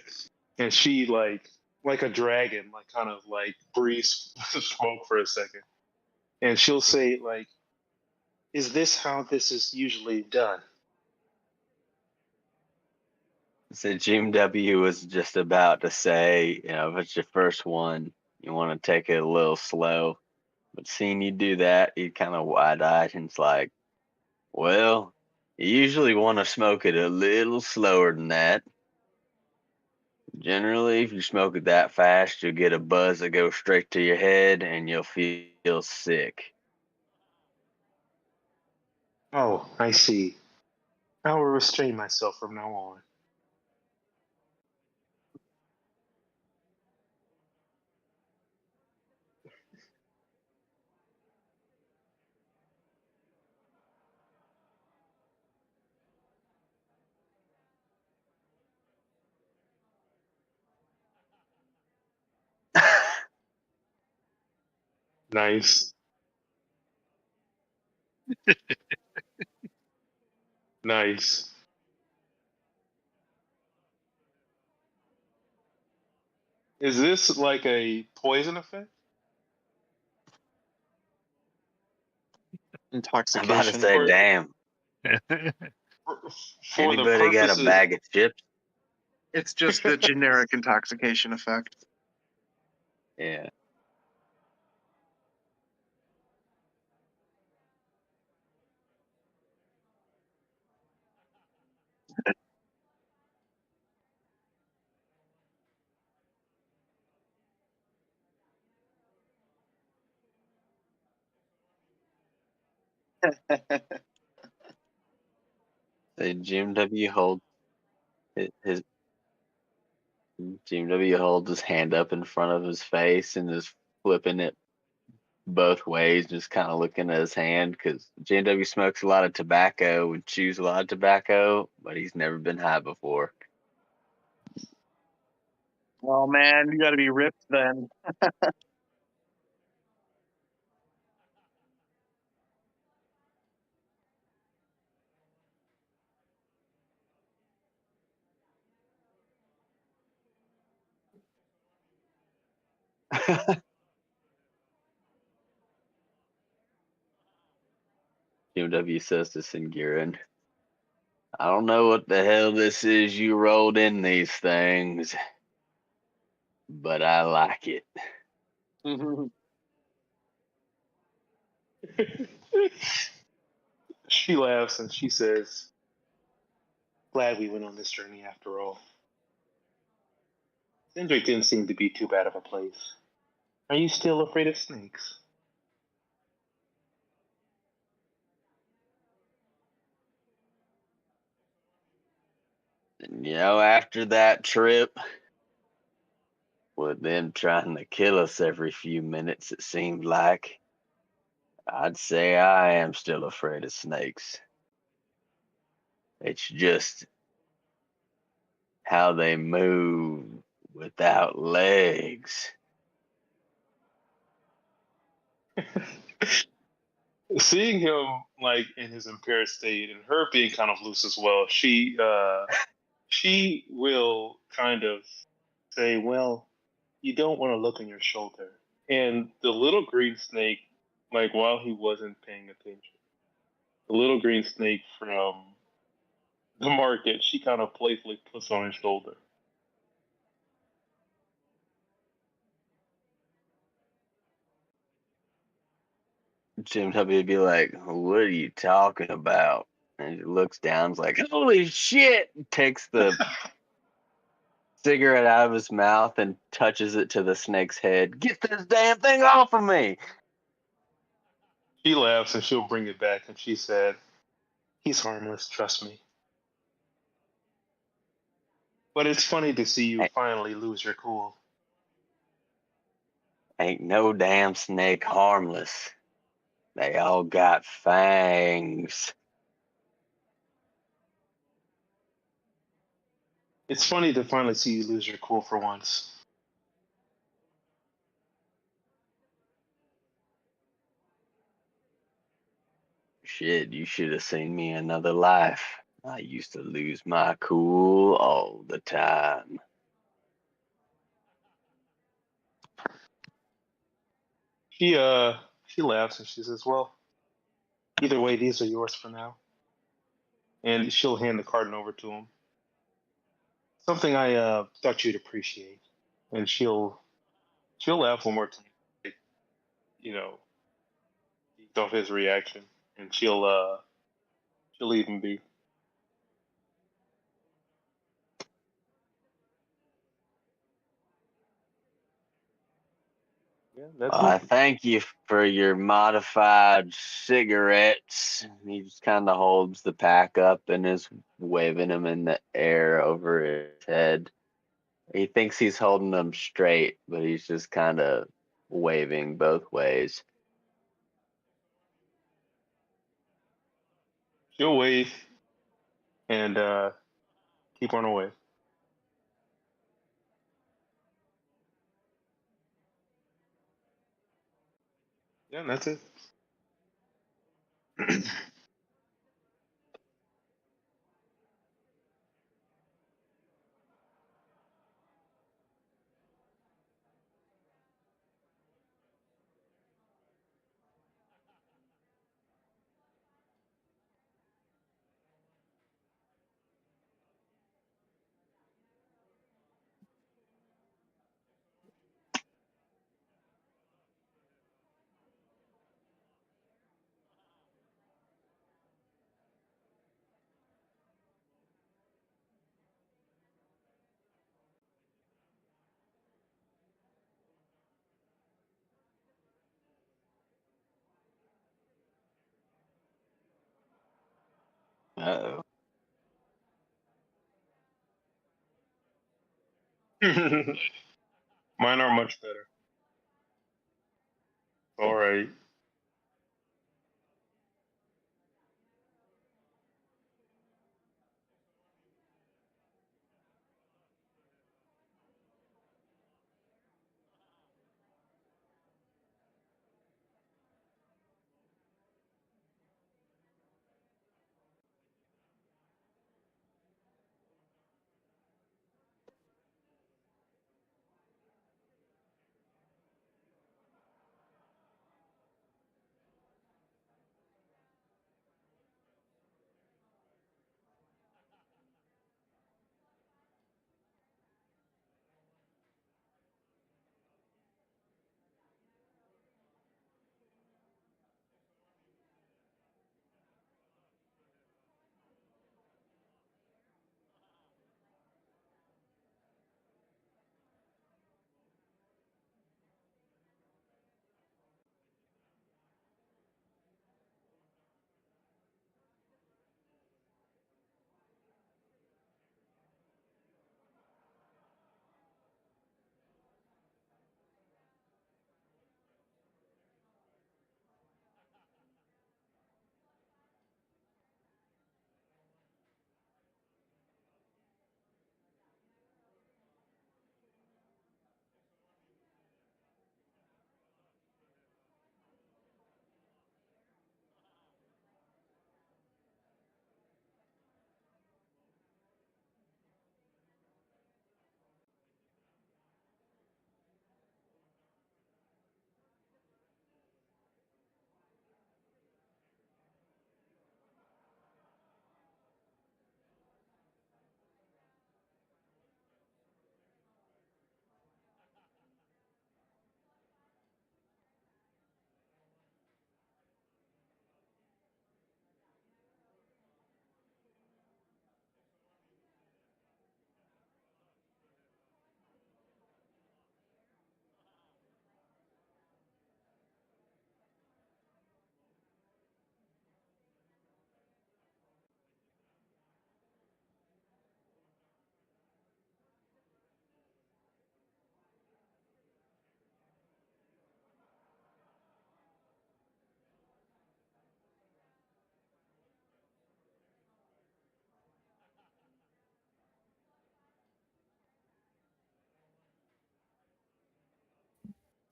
And she like a dragon, like kind of like breathes smoke for a second. And she'll say, like, is this how this is usually done? So Jim W was just about to say, if it's your first one, you want to take it a little slow. But seeing you do that, he kind of wide-eyed and it's like, well, you usually want to smoke it a little slower than that. Generally, if you smoke it that fast, you'll get a buzz that goes straight to your head and you'll feel sick. Oh, I see. I will restrain myself from now on. Nice. Nice. Is this like a poison effect? I'm about to Intoxication. say, damn. For the Anybody got a purposes bag of chips? It's just the generic intoxication effect. Yeah. So Jim W holds his Jim W holds his hand up in front of his face and is flipping it both ways, just kind of looking at his hand because Jim W smokes a lot of tobacco and chews a lot of tobacco, but he's never been high before. Oh man, you got to be ripped then. Jim W says to Singirin, I don't know what the hell this is you rolled in these things, but I like it. she laughs and she says, glad we went on this journey after all. Cindric didn't seem to be too bad of a place. Are you still afraid of snakes? And, after that trip, with them trying to kill us every few minutes, it seemed like, I'd say I am still afraid of snakes. It's just how they move without legs. Seeing him like in his impaired state and her being kind of loose as well, she will kind of say, well, you don't want to look on your shoulder. And the little green snake, like while he wasn't paying attention, the little green snake from the market, she kind of playfully puts on his shoulder. Jim W would be like, what are you talking about? And he looks down, is like, holy shit! Takes the cigarette out of his mouth and touches it to the snake's head. Get this damn thing off of me! She laughs and she'll bring it back and she said, he's harmless, trust me. But it's funny to see you finally lose your cool. Ain't no damn snake harmless. They all got fangs. It's funny to finally see you lose your cool for once. Shit, you should have seen me another life. I used to lose my cool all the time. she laughs and she says, "Well, either way, these are yours for now." And she'll hand the carton over to him. Something I thought you'd appreciate. And she'll laugh one more time. Like, you know, ease off his reaction, and she'll leave him be. Yeah, that's I it. thank you for your modified cigarettes. He just kind of holds the pack up and is waving them in the air over his head. He thinks he's holding them straight, but he's just kind of waving both ways. She'll wave and keep on her way. Yeah, and that's it. Uh-oh. Mine are much better. All right.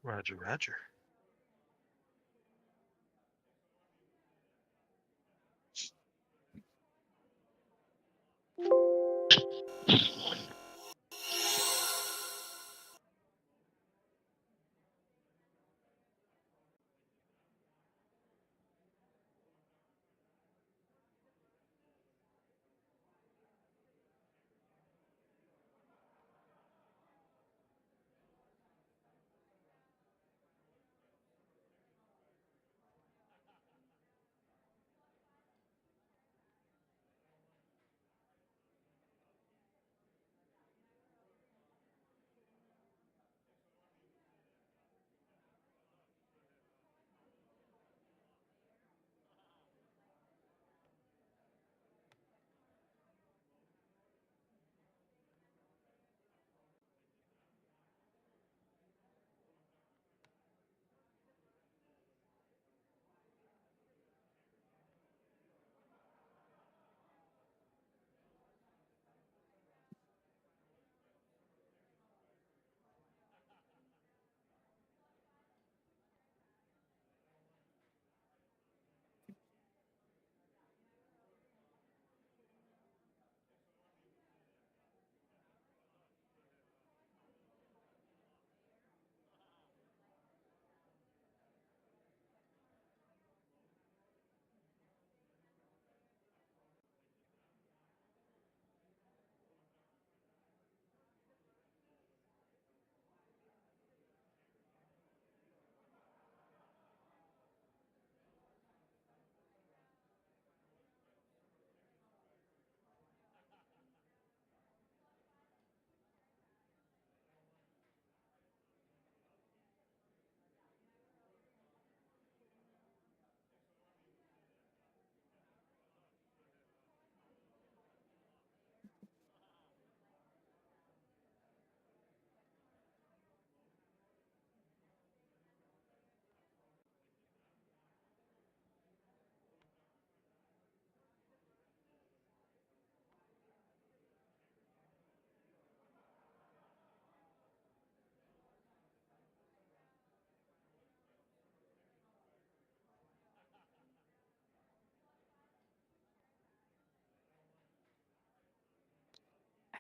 Roger, Roger.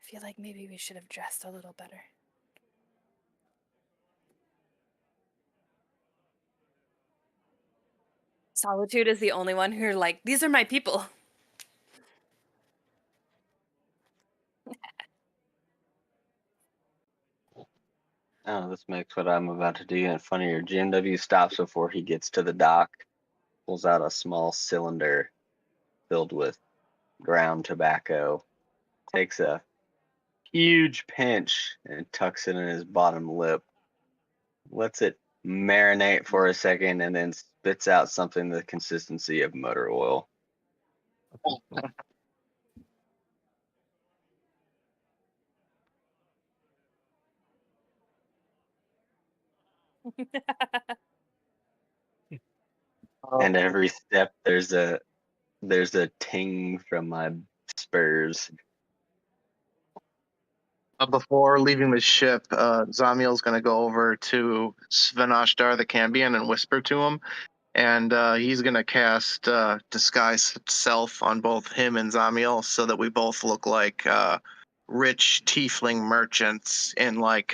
feel like maybe we should have dressed a little better. Solitude is the only one who like, these are my people. Oh, this makes what I'm about to do even funnier. GMW stops before he gets to the dock, pulls out a small cylinder filled with ground tobacco, takes a huge pinch and tucks it in his bottom lip, lets it marinate for a second, and then spits out something the consistency of motor oil. And every step there's a ting from my spurs. Before leaving the ship, Zamiel's going to go over to Svenashtar the Cambion and whisper to him. And he's going to cast Disguise Self on both him and Zamiel so that we both look like rich tiefling merchants in like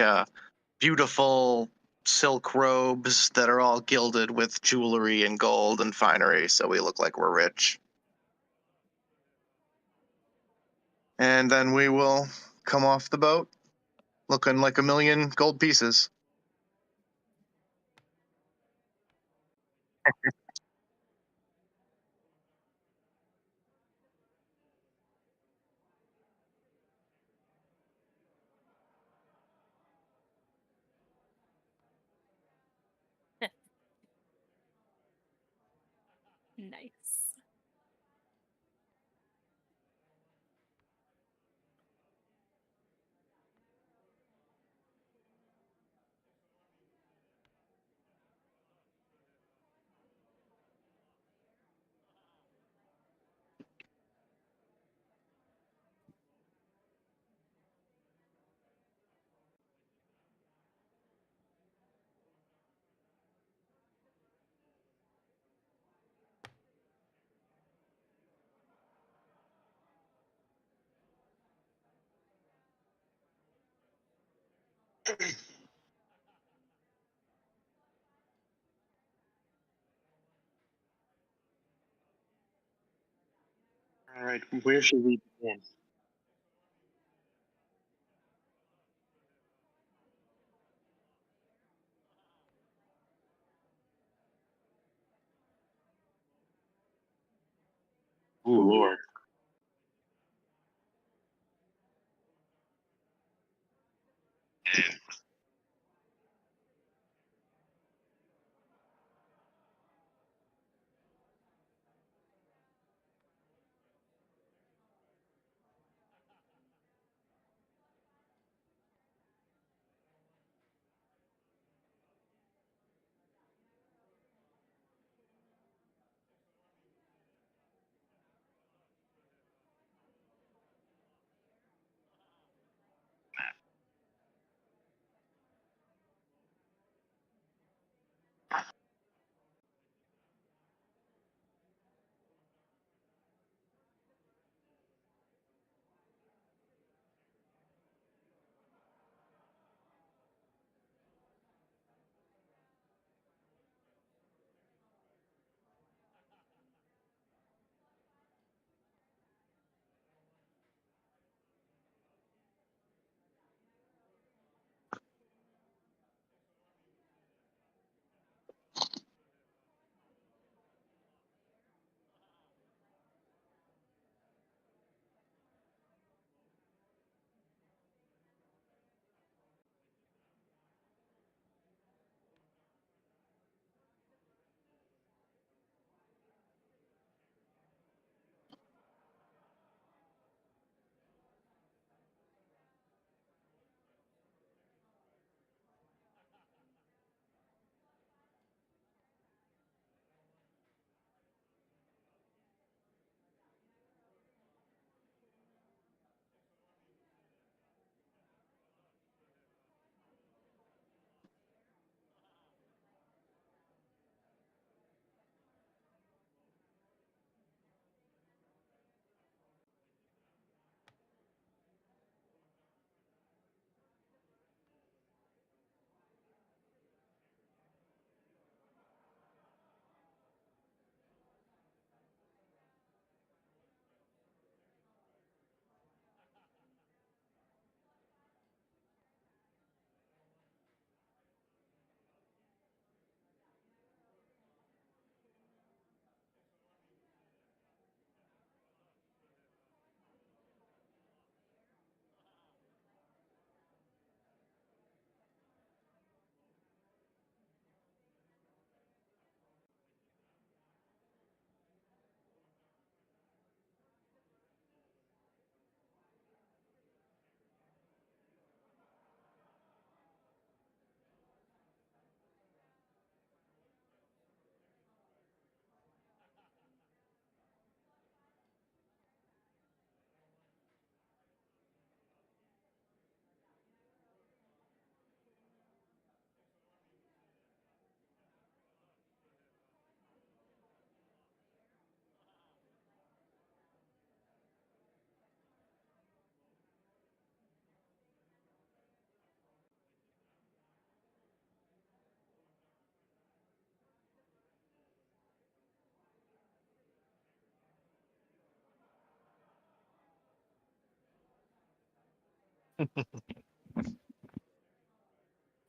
beautiful silk robes that are all gilded with jewelry and gold and finery, so we look like we're rich. And then we will come off the boat looking like 1,000,000 gold pieces. Nice. All right, where should we begin? Oh Lord.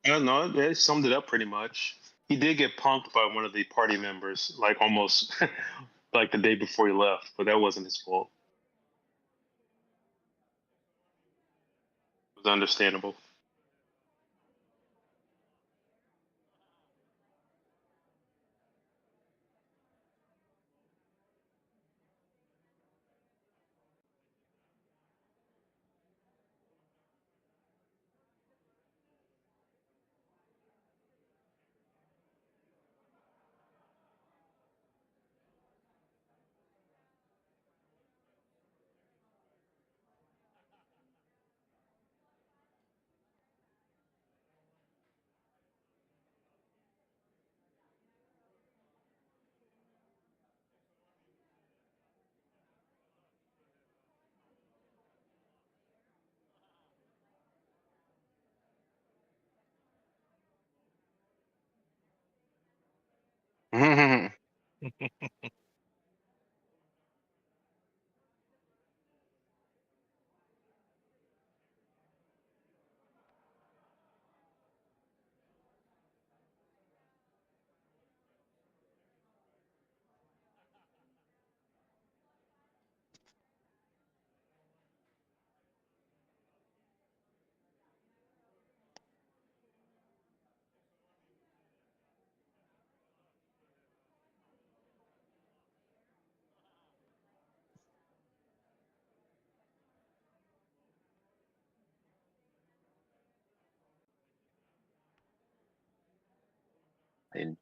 I don't know. They summed it up pretty much. He did get punked by one of the party members, like almost like the day before he left, but that wasn't his fault. It was understandable. And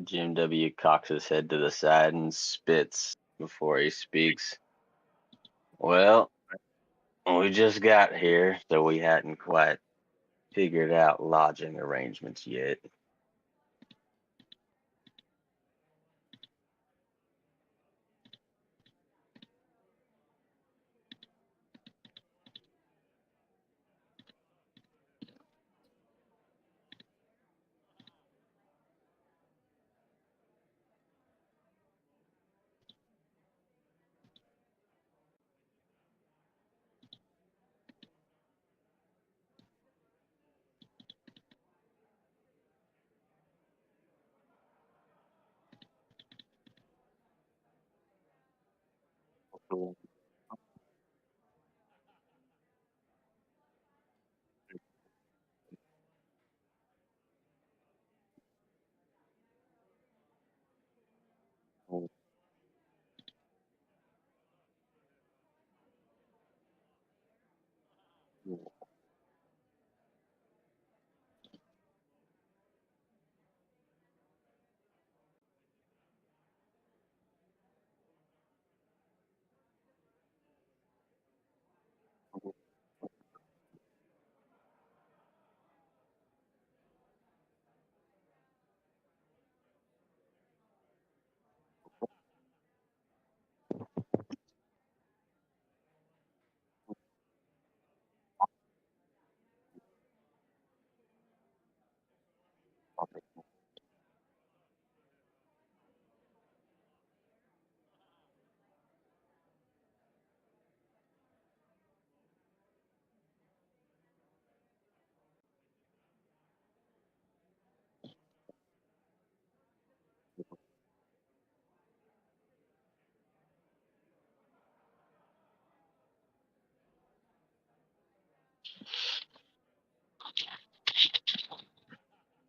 Jim W. cocks his head to the side and spits before he speaks. Well, we just got here, so we hadn't quite figured out lodging arrangements yet.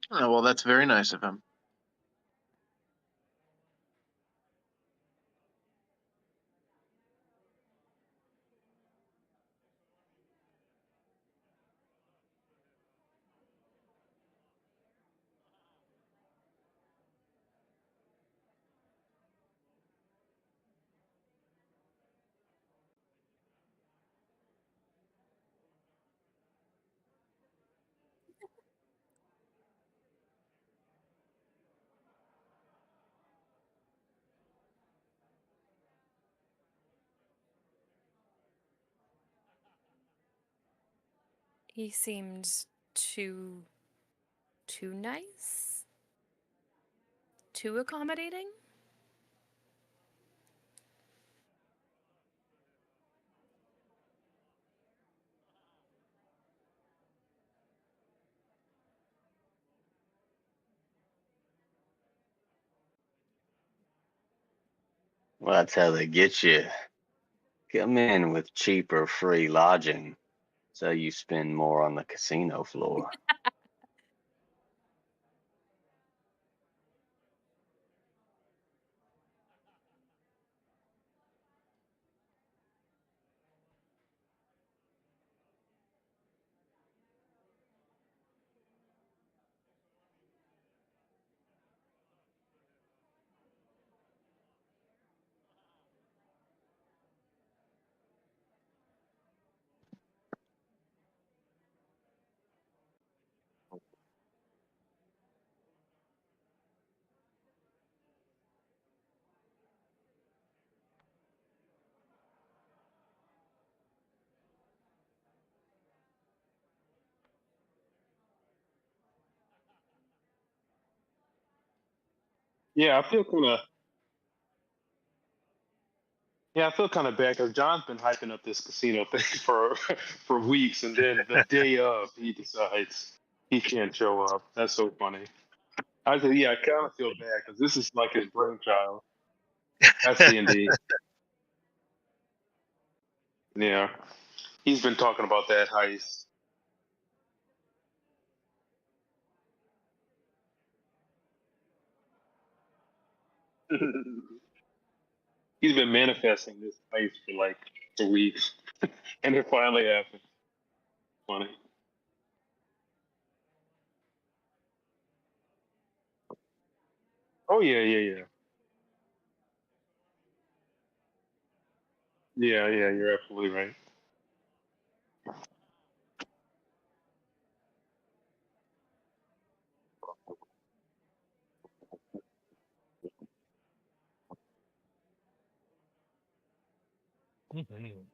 Oh, well, that's very nice of him. He seemed too nice? Too accommodating? Well, that's how they get you. Come in with cheap or free lodging, so you spend more on the casino floor. Yeah, I feel kind of bad because John's been hyping up this casino thing for weeks, and then the day of, he decides he can't show up. That's so funny. I said, yeah, I kind of feel bad because this is like his brainchild. That's D&D. Yeah, he's been talking about that heist. He's been manifesting this heist for weeks, and it finally happened. Funny. Oh yeah, yeah, yeah. Yeah, yeah, you're absolutely right. Mhm.